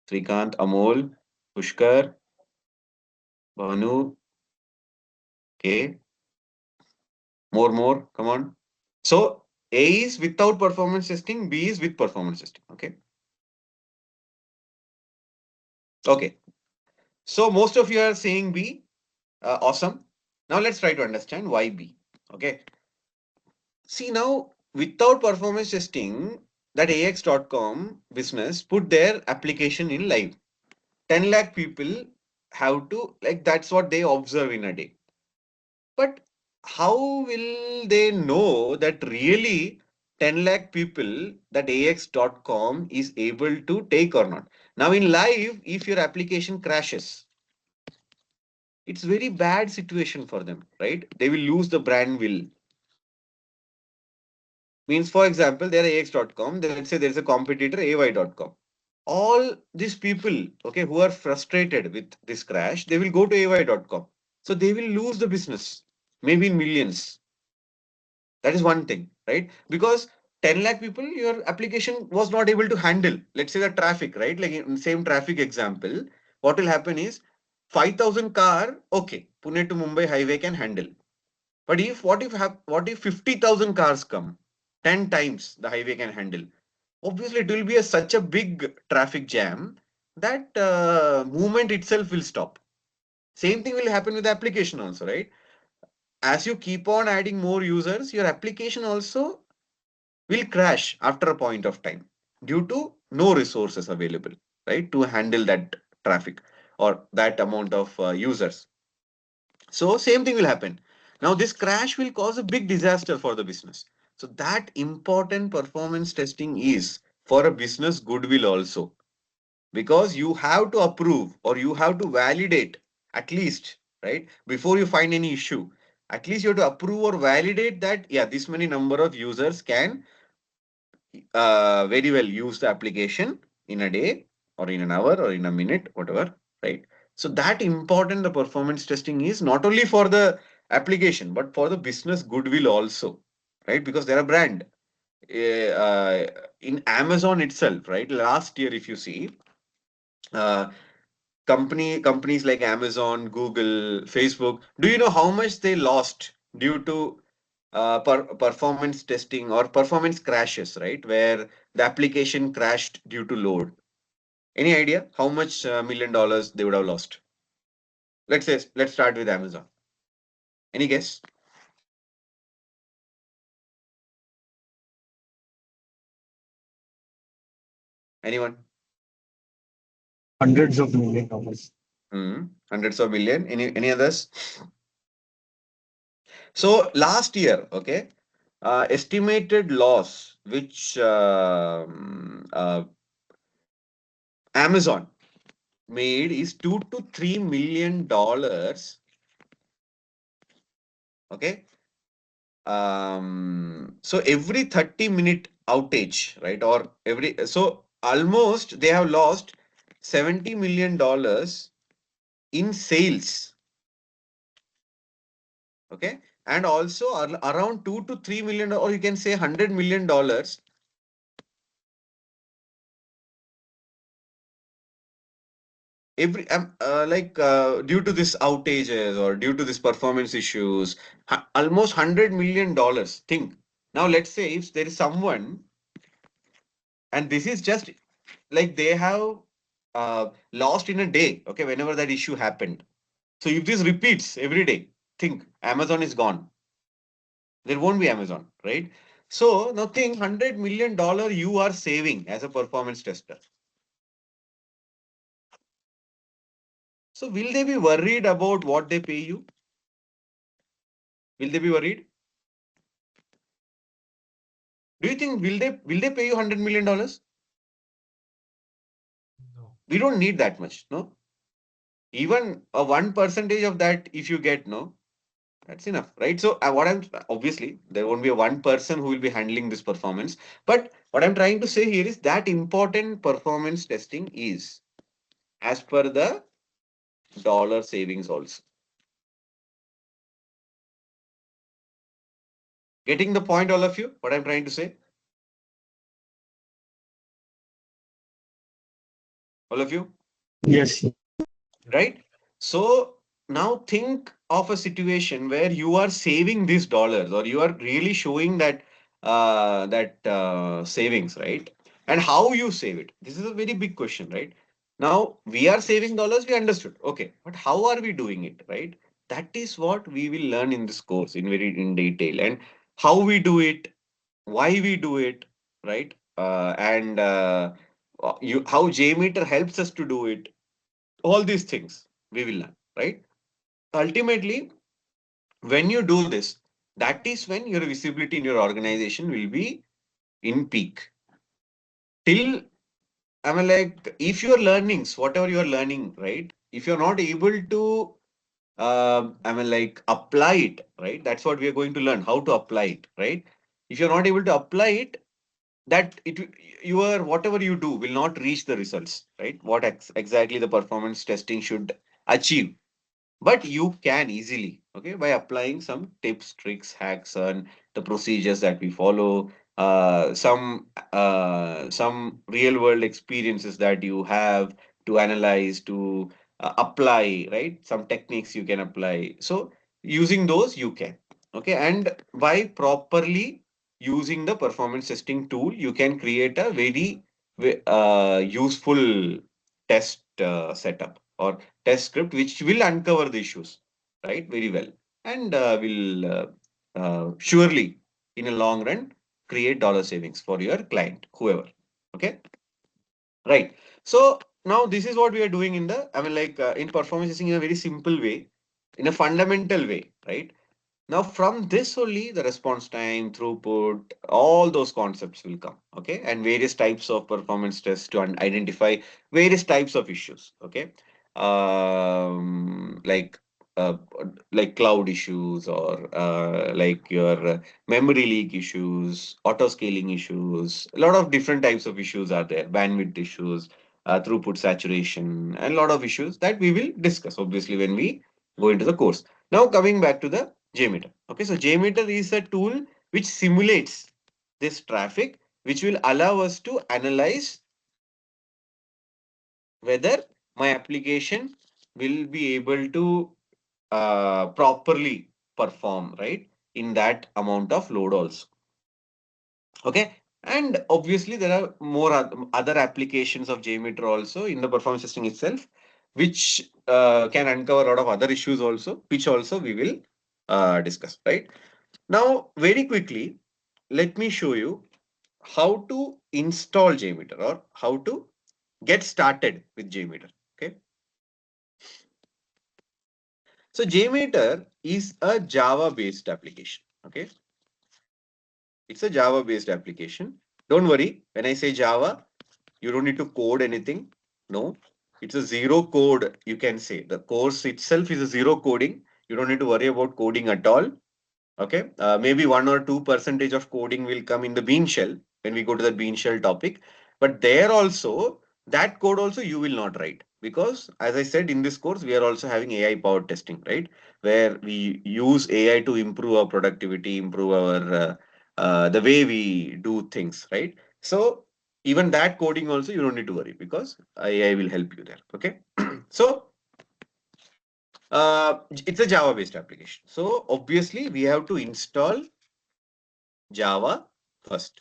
Srikant, Amol, Pushkar, Bhanu. Okay, more. Come on. So A is without performance testing. B is with performance testing. Okay. Okay. So most of you are saying B. Awesome. Now let's try to understand why B. Okay. See now, without performance testing, that AX.com business put their application in live. 10 lakh people have to, like, that's what they observe in a day. But how will they know that really 10 lakh people that AX.com is able to take or not? Now in live, if your application crashes, it's very bad situation for them, right? They will lose the brand will. Means, for example, they're AX.com, let's say there's a competitor AY.com. All these people, okay, who are frustrated with this crash, they will go to AY.com. So they will lose the business, maybe in millions. That is one thing, right? Because 10 lakh people, your application was not able to handle. Let's say the traffic, right? Like in same traffic example, what will happen is 5,000 car, okay, Pune to Mumbai highway can handle. But if what if 50,000 cars come? 10 times the highway can handle. Obviously, it will be such a big traffic jam that movement itself will stop. Same thing will happen with the application also, right? As you keep on adding more users, your application also will crash after a point of time due to no resources available, right, to handle that traffic or that amount of users. So same thing will happen. Now this crash will cause a big disaster for the business. So that important performance testing is for a business goodwill also, because you have to approve or you have to validate at least, right, before you find any issue. At least you have to approve or validate that, yeah, this many number of users can very well use the application in a day or in an hour or in a minute, whatever, right? So that important the performance testing is not only for the application but for the business goodwill also, right? Because they're a brand. In Amazon itself, right? Last year, if you see, uh, companies like Amazon, Google, Facebook, do you know how much they lost due to performance testing or performance crashes, right? Where the application crashed due to load. Any idea how much $1 million they would have lost? Let's start with Amazon. Any guess? Anyone? Hundreds of million dollars. Hundreds of million. Any others? So last year, okay, estimated loss which Amazon made is $2 to $3 million. Okay. So every 30-minute outage, right? Or so almost they have lost $70 million in sales. Okay. And also around $2 to $3 million, or you can say $100 million every due to this outages or due to this performance issues, almost $100 million. Think now, let's say if there is someone, and this is just like they have lost in a day, okay, whenever that issue happened. So if this repeats every day, think Amazon is gone. There won't be Amazon, right? So now think $100 million you are saving as a performance tester. So will they be worried about what they pay you? Will they be worried? Do you think will they pay you $100 million? No. We don't need that much, no? Even a 1% of that, if you get, no, that's enough, right? So what I'm obviously there won't be a one person who will be handling this performance, but what I'm trying to say here is that important performance testing is as per the dollar savings also. Getting the point, all of you? What I'm trying to say? All of you? Yes. Right? So now think of a situation where you are saving these dollars, or you are really showing that savings, right? And how you save it. This is a very big question, right? Now we are saving dollars, we understood. Okay, but how are we doing it, right? That is what we will learn in this course in detail, and how we do it, why we do it, right? And you how JMeter helps us to do it, all these things we will learn, right? Ultimately, when you do this, that is when your visibility in your organization will be in peak. Till, I mean, like, if your learnings, whatever you are learning, right? If you're not able to, I mean, like, apply it, right? That's what we are going to learn, how to apply it, right? If you're not able to apply it, that your whatever you do will not reach the results, right? What exactly the performance testing should achieve. But you can easily, okay, by applying some tips, tricks, hacks, and the procedures that we follow, some real world experiences that you have to analyze, to apply, right? Some techniques you can apply. So using those you can, okay, and by properly using the performance testing tool, you can create a very useful test setup, or test script, which will uncover the issues, right, very well, and will surely in a long run create dollar savings for your client, whoever. Okay, right. So now this is what we are doing in the, I mean, like, in performance testing in a very simple way, in a fundamental way, right? Now, from this only the response time, throughput, all those concepts will come. Okay. And various types of performance tests to identify various types of issues. Okay. Like, uh, like cloud issues, or like your memory leak issues, auto scaling issues. A lot of different types of issues are there, bandwidth issues, throughput saturation, and a lot of issues that we will discuss obviously when we go into the course. Now, coming back to the JMeter. Okay, so JMeter is a tool which simulates this traffic, which will allow us to analyze whether my application will be able to properly perform, right, in that amount of load also. Okay, and obviously there are more other applications of JMeter also in the performance testing itself, which can uncover a lot of other issues also, which also we will discuss, right? Now, very quickly, let me show you how to install JMeter, or how to get started with JMeter. Okay. So JMeter is a Java based application. Okay. It's a Java based application. Don't worry. When I say Java, you don't need to code anything. No, it's a zero code. You can say the course itself is a zero coding. You don't need to worry about coding at all. Okay, maybe 1 or 2% of coding will come in the bean shell when we go to the bean shell topic. But there also, that code also you will not write, because as I said, in this course, we are also having AI powered testing, right? Where we use AI to improve our productivity, improve our the way we do things, right? So even that coding also you don't need to worry, because AI will help you there. Okay, so it's a Java based application. So obviously we have to install Java first.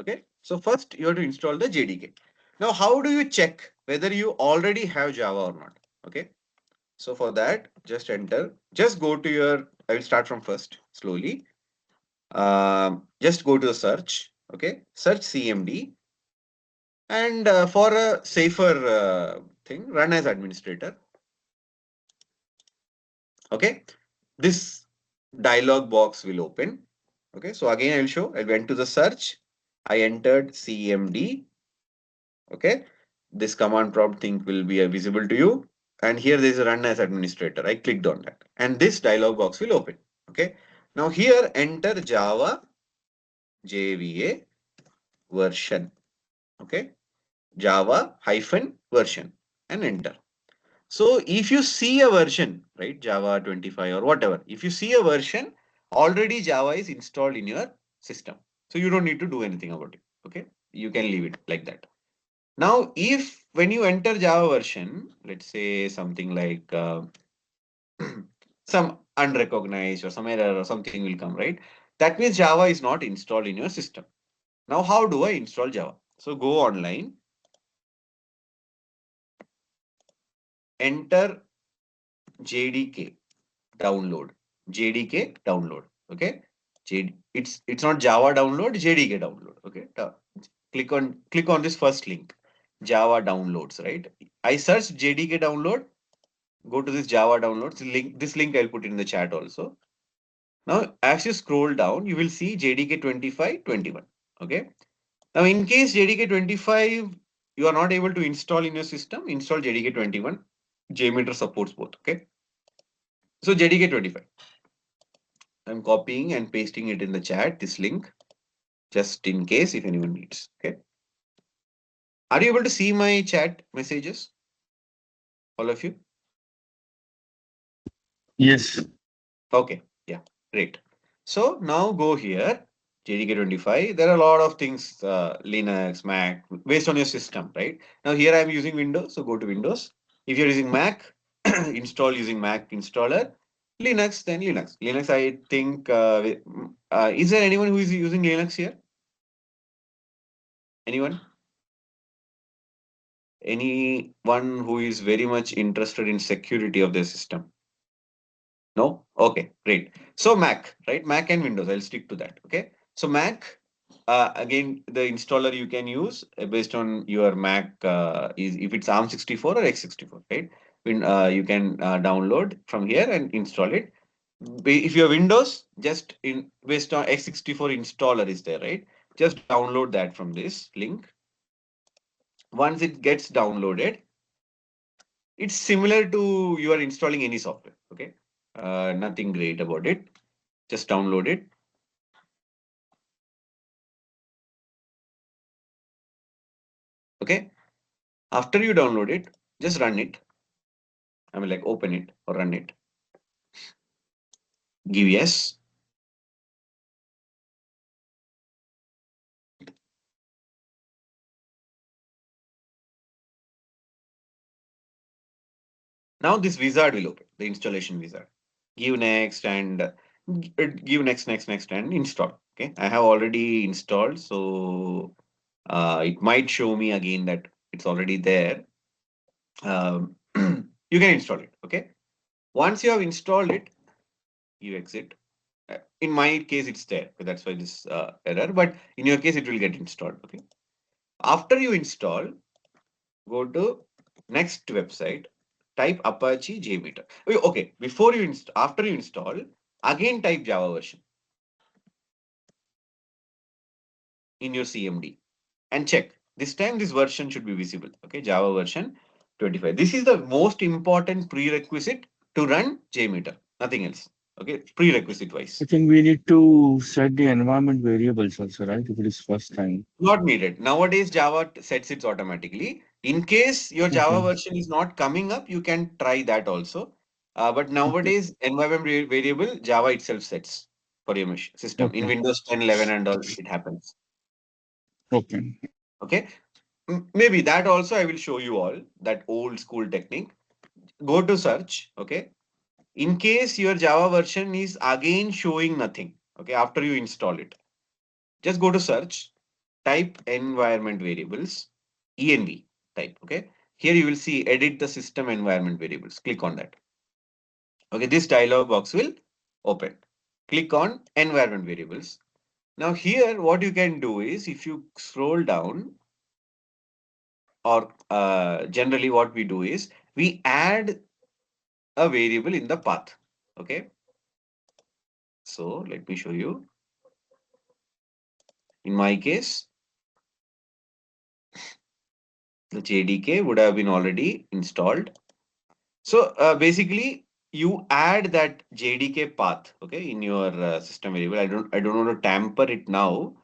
Okay. So first you have to install the JDK. Now, how do you check whether you already have Java or not? Okay. So for that, just enter, just go to your, I will start from first slowly. Just go to the search. Okay. Search CMD, and for a safer thing, run as administrator. Okay. This dialog box will open. Okay. So again, I will show, I went to the search. I entered CMD. Okay, this command prompt thing will be visible to you, and here there is a run as administrator. I clicked on that, and this dialog box will open. Okay, now here enter Java JVA version. Okay, Java hyphen version, and enter. So if you see a version, right, Java 25 or whatever, if you see a version, already Java is installed in your system. So you don't need to do anything about it. Okay. You can leave it like that. Now, if when you enter Java version, let's say something like some unrecognized or some error or something will come, right? That means Java is not installed in your system. Now, how do I install Java? So go online, enter JDK download, JDK download. Okay, it's not Java download, JDK download. Okay, click on this first link, Java downloads. Right, I search JDK download. Go to this Java downloads link. This link I'll put in the chat also. Now, as you scroll down, you will see JDK 25, 21. Okay. Now, in case JDK 25 you are not able to install in your system, install JDK 21. JMeter supports both. Okay. So JDK 25. I'm copying and pasting it in the chat, this link, just in case if anyone needs. Okay. Are you able to see my chat messages? All of you? Yes. Okay. Yeah. Great. So now go here, JDK 25. There are a lot of things, Linux, Mac, based on your system, right? Now here I'm using Windows, so go to Windows. If you're using Mac, install using Mac installer. Linux, then Linux. Linux, I think, is there anyone who is using Linux here? Anyone? Anyone who is very much interested in security of their system? No? Okay, great. So Mac, right? Mac and Windows. I'll stick to that. Okay. So Mac, again, the installer you can use based on your Mac is if it's ARM64 or x64, right? You can download from here and install it. If you have Windows, just in based on x64 installer is there, right? Just download that from this link. Once it gets downloaded, it's similar to you are installing any software. Okay. Nothing great about it. Just download it. Okay. After you download it, just run it. I mean, like open it or run it. Give yes. Now this wizard will open, the installation wizard. Give next and give next and install. Okay. I have already installed. So it might show me again that it's already there. You can install it. Okay. Once you have installed it, you exit. In my case, it's there. That's why this error. But in your case, it will get installed. Okay. After you install, go to next website. Type Apache JMeter. Okay. Before you after you install, again type Java version in your CMD and check. This time, this version should be visible. Okay. Java version 25. This is the most important prerequisite to run JMeter. Nothing else. Okay. Prerequisite wise. I think we need to set the environment variables also, right? If it is first time. Not needed. Nowadays, Java sets it automatically. In case your Java Okay. version is not coming up, you can try that also. But Okay. nowadays, environment variable, Java itself sets for your system. In Okay. Windows 10, 11 and all, it happens. Okay. Okay. Maybe that also I will show you all, that old school technique. Go to search. Okay. In case your Java version is again showing nothing. Okay. After you install it, just go to search, type environment variables, env type. Okay. Here you will see edit the system environment variables. Click on that. Okay. This dialog box will open. Click on environment variables. Now here, what you can do is if you scroll down, or generally what we do is we add a variable in the path. Okay. So let me show you. In my case, the JDK would have been already installed. So basically, you add that JDK path, okay, in your system variable. I don't want to tamper it now.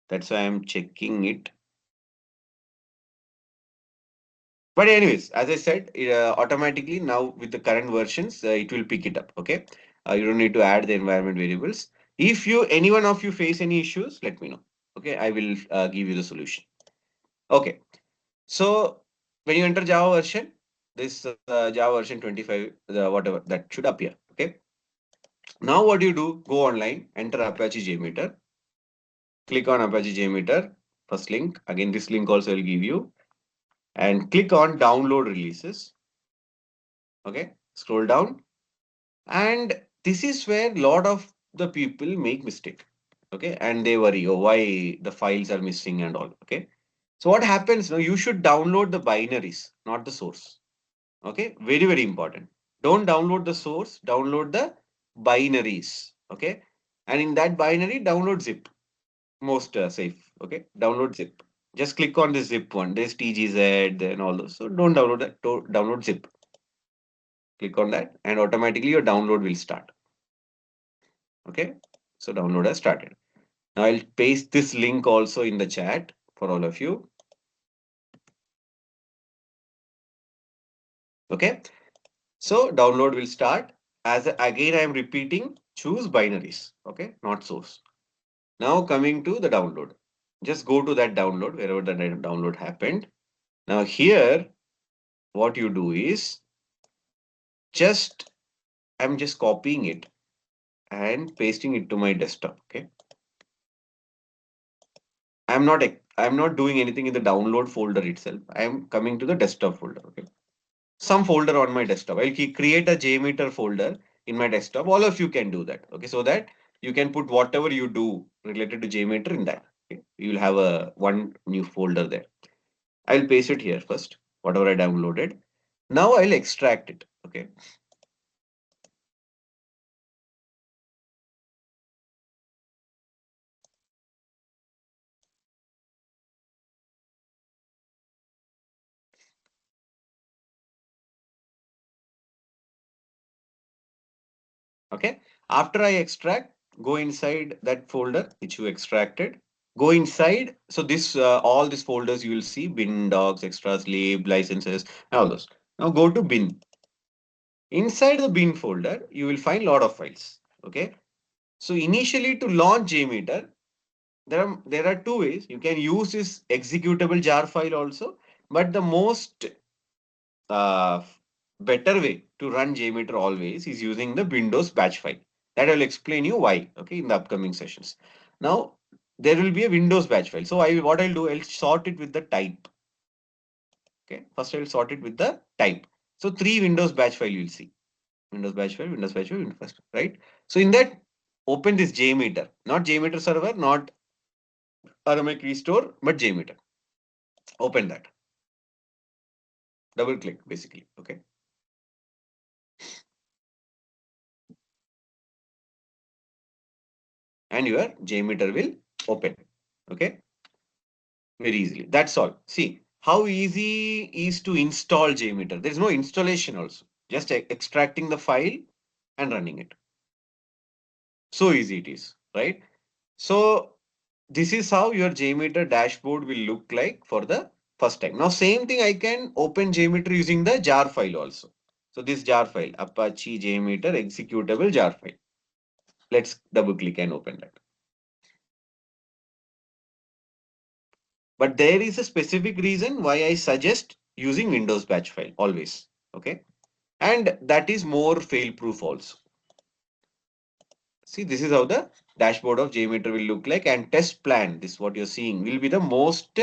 That's why I'm checking it. But anyways, as I said, automatically now with the current versions, it will pick it up. Okay, you don't need to add the environment variables. If you any one of you face any issues, let me know. Okay, I will give you the solution. Okay, so when you enter Java version, this Java version 25, whatever that should appear. Okay, now what you do? Go online, enter Apache JMeter, click on Apache JMeter, first link. Again, this link also will give you, and click on download releases. Okay, scroll down, and this is where lot of the people make mistake. Okay, and they worry, oh, why the files are missing and all. Okay, so what happens now? You should download the binaries, not the source. Okay, very, very important. Don't download the source, download the binaries. Okay, and in that binary, download zip, most safe. Okay, download zip. Just click on the zip one. There's TGZ and all those. So don't download that. Download zip. Click on that, and automatically your download will start. Okay, so download has started. Now I'll paste this link also in the chat for all of you. Okay, so download will start. As again, I am repeating, choose binaries. Okay, not source. Now coming to the download. Just go to that download wherever the download happened. Now here, what you do is just I'm just copying it and pasting it to my desktop. Okay, I'm not doing anything in the download folder itself. I'm coming to the desktop folder. Okay, some folder on my desktop. I'll create a JMeter folder in my desktop. All of you can do that. Okay, so that you can put whatever you do related to JMeter in that. Okay, you will have a one new folder there. I'll paste it here first, whatever I downloaded. Now I'll extract it. Okay. Okay. After I extract, go inside that folder which you extracted. Go inside. So this all these folders you will see bin, docs, extras, lib, licenses, all those. Now go to bin. Inside the bin folder, you will find lot of files. Okay. So initially to launch JMeter, there are two ways. You can use this executable jar file also, but the most uh, better way to run JMeter always is using the Windows batch file. That I will explain you why. Okay, in the upcoming sessions. Now there will be a Windows batch file. So what I'll do, I'll sort it with the type. Okay, first I will sort it with the type. So three Windows batch file you'll see. Windows batch file, Windows batch file, Windows batch file, right? So in that, open this JMeter, not JMeter server, not Aramaic restore, but JMeter. Open that. Double click basically. Okay. And your JMeter will open. Okay. Very easily. That's all. See how easy is to install JMeter. There is no installation also. Just extracting the file and running it. So easy it is, right? So this is how your JMeter dashboard will look like for the first time. Now same thing I can open JMeter using the jar file also. So this jar file, Apache JMeter executable jar file. Let's double click and open that. But there is a specific reason why I suggest using Windows batch file always. Okay. And that is more fail proof also. See, this is how the dashboard of JMeter will look like, and test plan, this what you're seeing, will be the most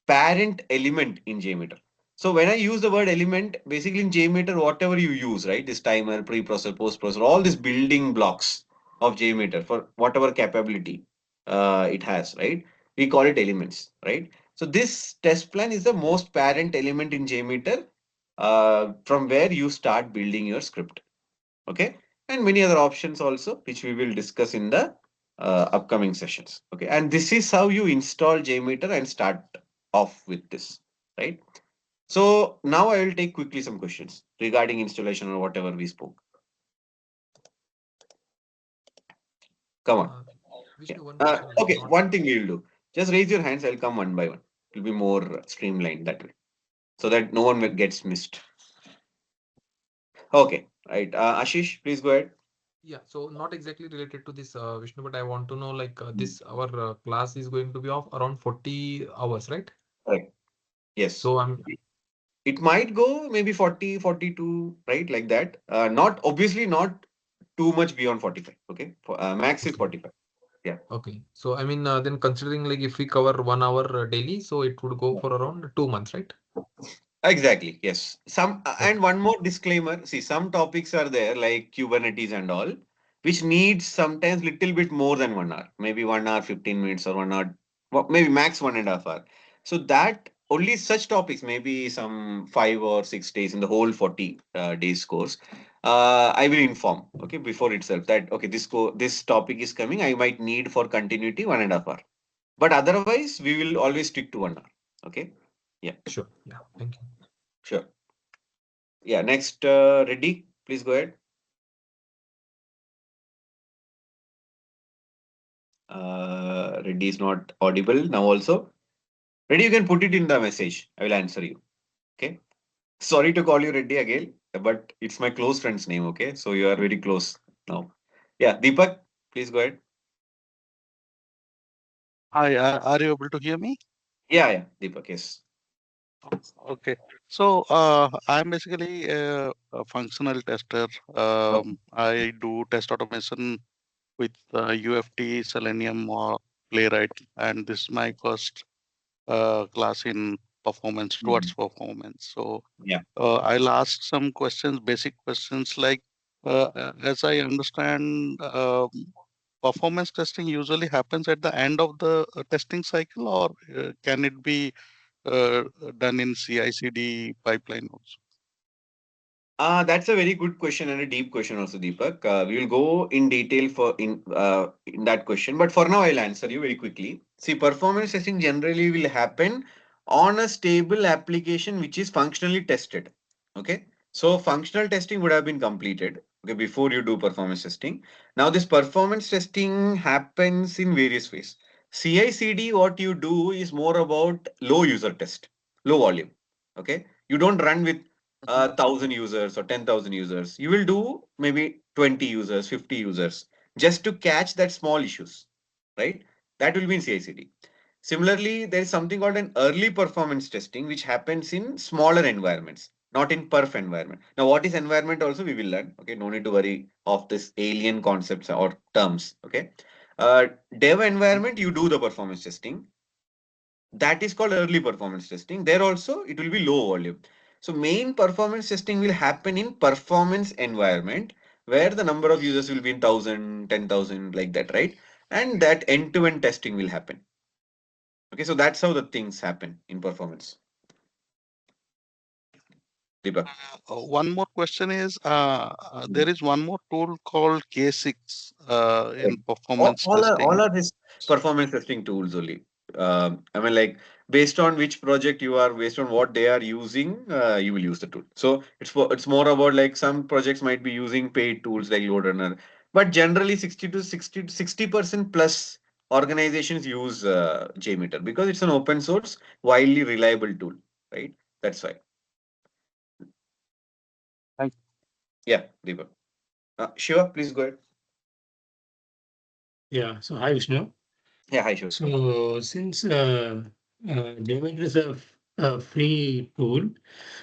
parent element in JMeter. So when I use the word element, basically in JMeter, whatever you use, right? This timer, preprocessor, postprocessor, all these building blocks of JMeter for whatever capability it has, right? We call it elements, right? So this test plan is the most parent element in JMeter from where you start building your script. Okay, and many other options also which we will discuss in the upcoming sessions. Okay, and this is how you install JMeter and start off with this, right? So now I will take quickly some questions regarding installation or whatever we spoke. Come on. Uh, Yeah. Vishnu, one question like Okay, not one thing we will do, just raise your hands, I'll come one by one. It will be more streamlined that way. so that no one gets missed. Okay, right. Ashish, please go ahead. Yeah, so not exactly related to this, Vishnu, but I want to know like this our class is going to be of around 40 hours, right? Right. Yes. So I'm It might go maybe 40, 42, right? Like that. Not obviously not too much beyond 45. Okay. Max is okay. 45. Yeah. Okay. So I mean, then considering like if we cover 1 hour daily, so it would go for around 2 months, right? Exactly. Yes. Some Okay. and one more disclaimer. See, some topics are there like Kubernetes and all, which needs sometimes little bit more than 1 hour, maybe 1 hour 15 minutes or 1 hour, maybe max 1.5 hour. So that only such topics, maybe some 5 or 6 days in the whole 40 days course. I will inform before itself that this topic is coming. I might need for continuity 1.5 hour, but otherwise we will always stick to 1 hour. Okay. Yeah. Sure. Yeah. Thank you. Sure. Yeah, next, Reddy, please go ahead. Reddy is not audible now also. Reddy, you can put it in the message. I will answer you. Okay. Sorry to call you Reddy again, but it's my close friend's name. Okay. So you are very close now. Yeah, Deepak, please go ahead. Hi, are you able to hear me? Yeah, yeah, Deepak, yes. Okay. So, I'm basically a functional tester. Okay. I do test automation with UFT, Selenium, or Playwright, and this is my first class in performance towards Mhm. performance. So, Yeah. I'll ask some questions, basic questions like, as I understand, performance testing usually happens at the end of the testing cycle, or can it be uh, done in CI/CD pipeline also? That's a very good question and a deep question also, Deepak. We will go in detail in that question, but for now I'll answer you very quickly. See, performance testing generally will happen on a stable application which is functionally tested. Okay, so functional testing would have been completed. Okay, before you do performance testing. Now this performance testing happens in various ways. CI/CD, what you do is more about low user test, low volume. Okay, you don't run with Mhm. 1,000 users or 10,000 users. You will do maybe 20 users, 50 users, just to catch that small issues, right? That will be in CI/CD. Similarly, there is something called an early performance testing, which happens in smaller environments, not in perf environment. Now, what is environment also we will learn. Okay, no need to worry of this alien concepts or terms. Okay, dev environment, you do the performance testing. That is called early performance testing. There also it will be low volume. So main performance testing will happen in performance environment where the number of users will be in 1,000, 10,000, like that, right? And that end-to-end testing will happen. Okay, so that's how the things happen in performance. Deepak. One more question is Mm. there is one more tool called K6 Right. in All, performance all are all testing. are his performance testing tools only. I mean, like based on which project you are, based on what they are using, you will use the tool. So it's more about like some projects might be using paid tools like LoadRunner, but generally 60% plus organizations use JMeter because it's an open source, widely reliable tool, right? That's why. Thank Yeah, Deepak. Shiva, please go ahead. Yeah, so hi Vishnu. Yeah, hi, Shiva. So since JMeter is a free tool,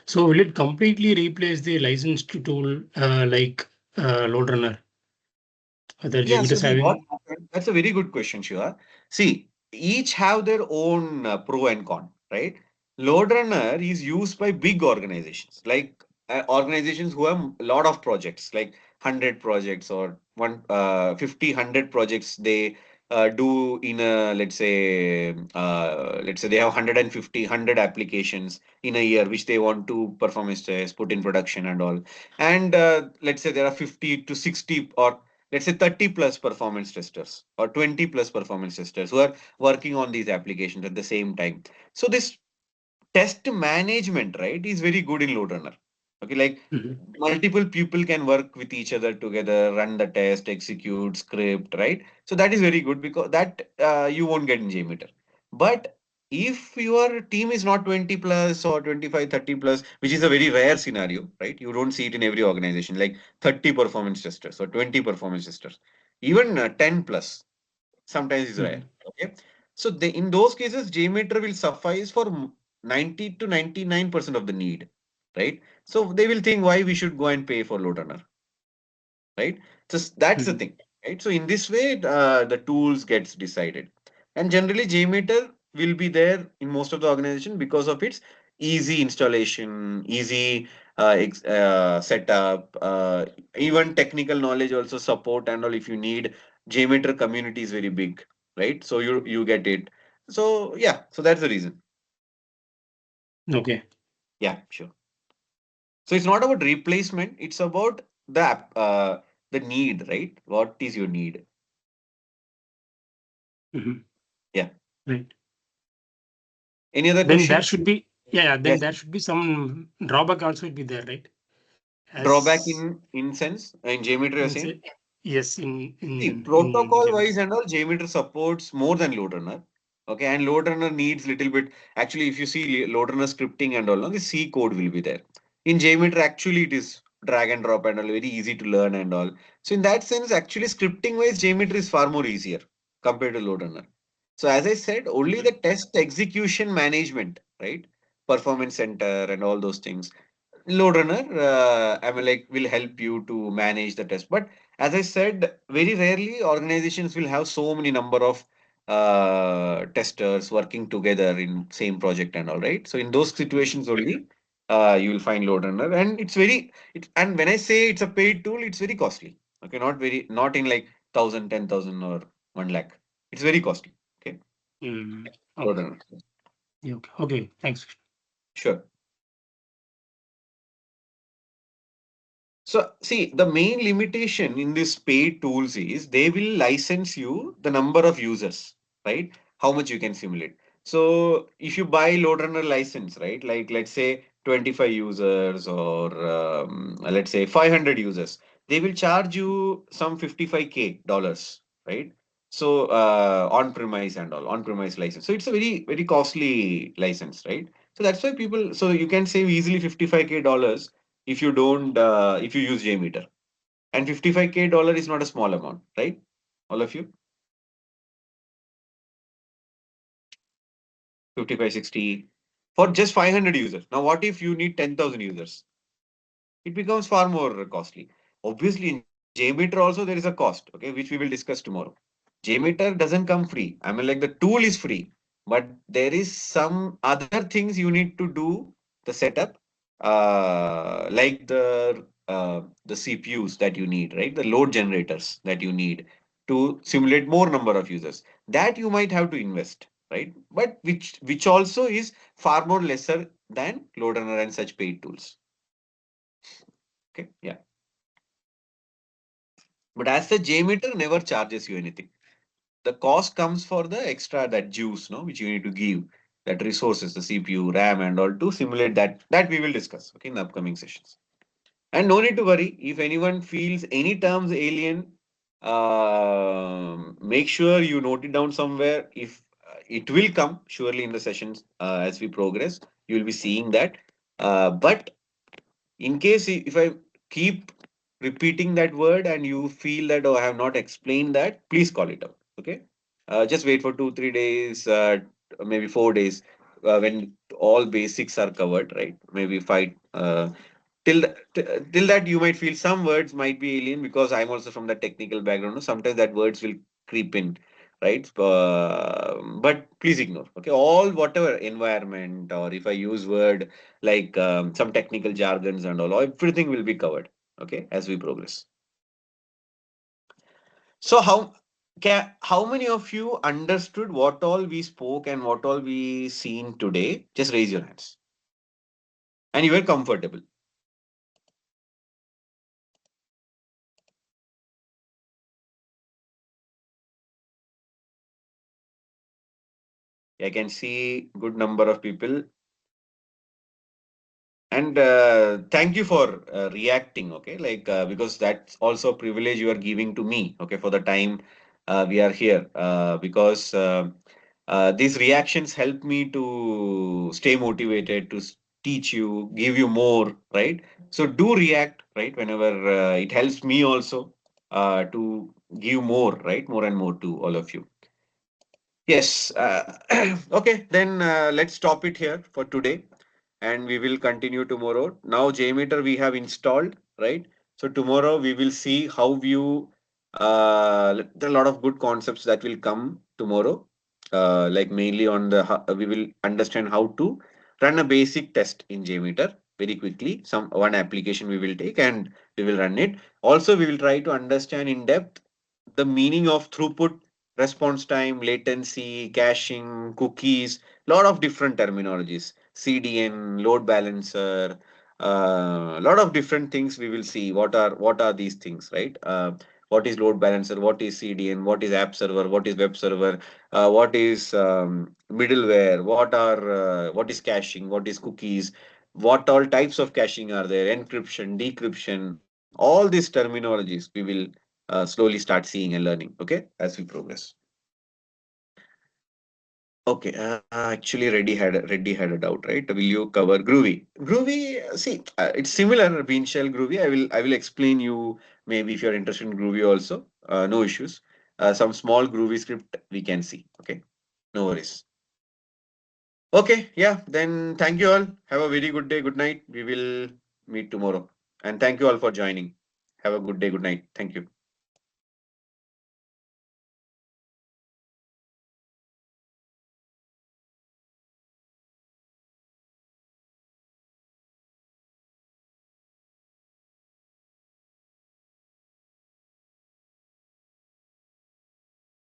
so will it completely replace the licensed tool like LoadRunner? Other Yeah, JMeter so is see what having? happened. That's a very good question, Shiva. See, each have their own pro and con, right? LoadRunner is used by big organizations, like organizations who have a lot of projects, like 100 projects or 50, 100 projects they do in a, let's say they have 150, 100 applications in a year, which they want to performance test, put in production and all. And let's say there are 50 to 60 or let's say 30 plus performance testers or 20 plus performance testers who are working on these applications at the same time. So this test management, right, is very good in LoadRunner. Okay, like Mhm. multiple people can work with each other together, run the test, execute, script, right? So that is very good because that you won't get in JMeter. But If your team is not 20 plus or 25, 30 plus, which is a very rare scenario, right? You don't see it in every organization, like 30 performance testers or 20 performance testers, even 10 plus, sometimes is rare. Mhm. Okay. So in those cases, JMeter will suffice for 90 to 99% of the need, right? So they will think why we should go and pay for LoadRunner, right? So that's the Mhm. thing, right? So in this way, the tools gets decided, and generally JMeter will be there in most of the organization because of its easy installation, easy setup, even technical knowledge also support and all. If you need, JMeter community is very big, right? So you get it. So yeah, so that's the reason. Okay. Yeah, sure. So it's not about replacement; it's about the need, right? What is your need? Mhm. Yeah. Right. Any other Then there question? should be, yeah, then Yes. there should be some drawback also will be there, right? Drawback As in sense in JMeter you're in saying? say, yes, See, in protocol German. wise and all, JMeter supports more than LoadRunner. Okay, and LoadRunner needs little bit. Actually, if you see LoadRunner scripting and all, no, the C code will be there. In JMeter, actually, it is drag and drop and all, very easy to learn and all. So in that sense, actually, scripting wise, JMeter is far more easier compared to LoadRunner. So as I said, only the Mhm. test execution management, right? Performance center and all those things. LoadRunner, I mean, like, will help you to manage the test. But as I said, very rarely organizations will have so many number of testers working together in same project and all, right? So in those situations only, you will find LoadRunner, and it's very and when I say it's a paid tool, it's very costly. Okay, not in like 1,000, 10,000 or 1 lakh. It's very costly. Okay, Okay. LoadRunner. Yeah, okay. Okay. Thanks. Sure. So see, the main limitation in these paid tools is they will license you the number of users, right? How much you can simulate. So if you buy LoadRunner license, right? Like let's say 25 users or let's say 500 users, they will charge you some 55K dollars, right? So on-premise and all, on-premise license. So it's a very costly license, right? So that's why people, so you can save easily 55K dollars if you don't if you use JMeter. And 55K dollar is not a small amount, right? All of you, 55, 60 for just 500 users. Now what if you need 10,000 users? It becomes far more costly. Obviously, in JMeter also there is a cost, okay, which we will discuss tomorrow. JMeter doesn't come free. I mean, like the tool is free, but there is some other things you need to do the setup, like the CPUs that you need, right? The load generators that you need to simulate more number of users. That you might have to invest, right? But which also is far more lesser than LoadRunner and such paid tools. Okay, yeah. But as the JMeter never charges you anything. The cost comes for the extra that juice, no, which you need to give, that resources, the CPU, RAM, and all to simulate that. That we will discuss, okay, in the upcoming sessions. And no need to worry if anyone feels any terms alien. Make sure you note it down somewhere. If it will come surely in the sessions as we progress, you will be seeing that. But in case if I keep repeating that word and you feel that, oh, I have not explained that, please call it out. Okay. Just wait for 2, 3 days, maybe 4 days, when all basics are covered, right? Maybe five. Till that you might feel some words might be alien because I'm also from the technical background. No? Sometimes that words will creep in, right? But please ignore. Okay, all whatever environment or if I use word like some technical jargons and all, everything will be covered. Okay, as we progress. So how many of you understood what all we spoke and what all we seen today? Just raise your hands. And you were comfortable. I can see good number of people. And thank you for reacting, okay? Like, because that's also a privilege you are giving to me, okay, for the time we are here. Because These reactions help me to stay motivated, to teach you, give you more, right? So do react, right? Whenever it helps me also to give more, right? More and more to all of you. Yes. Okay, then let's stop it here for today and we will continue tomorrow. Now, JMeter we have installed, right? So tomorrow we will see how you, there are a lot of good concepts that will come tomorrow. Like mainly on the, we will understand how to run a basic test in JMeter very quickly. Some one application we will take and we will run it. Also, we will try to understand in depth the meaning of throughput, response time, latency, caching, cookies, lot of different terminologies, CDN, load balancer, lot of different things we will see. What are these things, right? What is load balancer? What is CDN? What is app server? What is web server? What is middleware? What is caching? What is cookies? What all types of caching are there? Encryption, decryption, all these terminologies we will slowly start seeing and learning. Okay, as we progress. Okay, actually, Reddy had a doubt, right? Will you cover Groovy? Groovy, see, it's similar Bean Shell Groovy. I will explain you maybe if you're interested in Groovy also. No issues. Some small Groovy script we can see. Okay, no worries. Okay, yeah. Then thank you all. Have a very good day. Good night. We will meet tomorrow. And thank you all for joining. Have a good day. Good night. Thank you.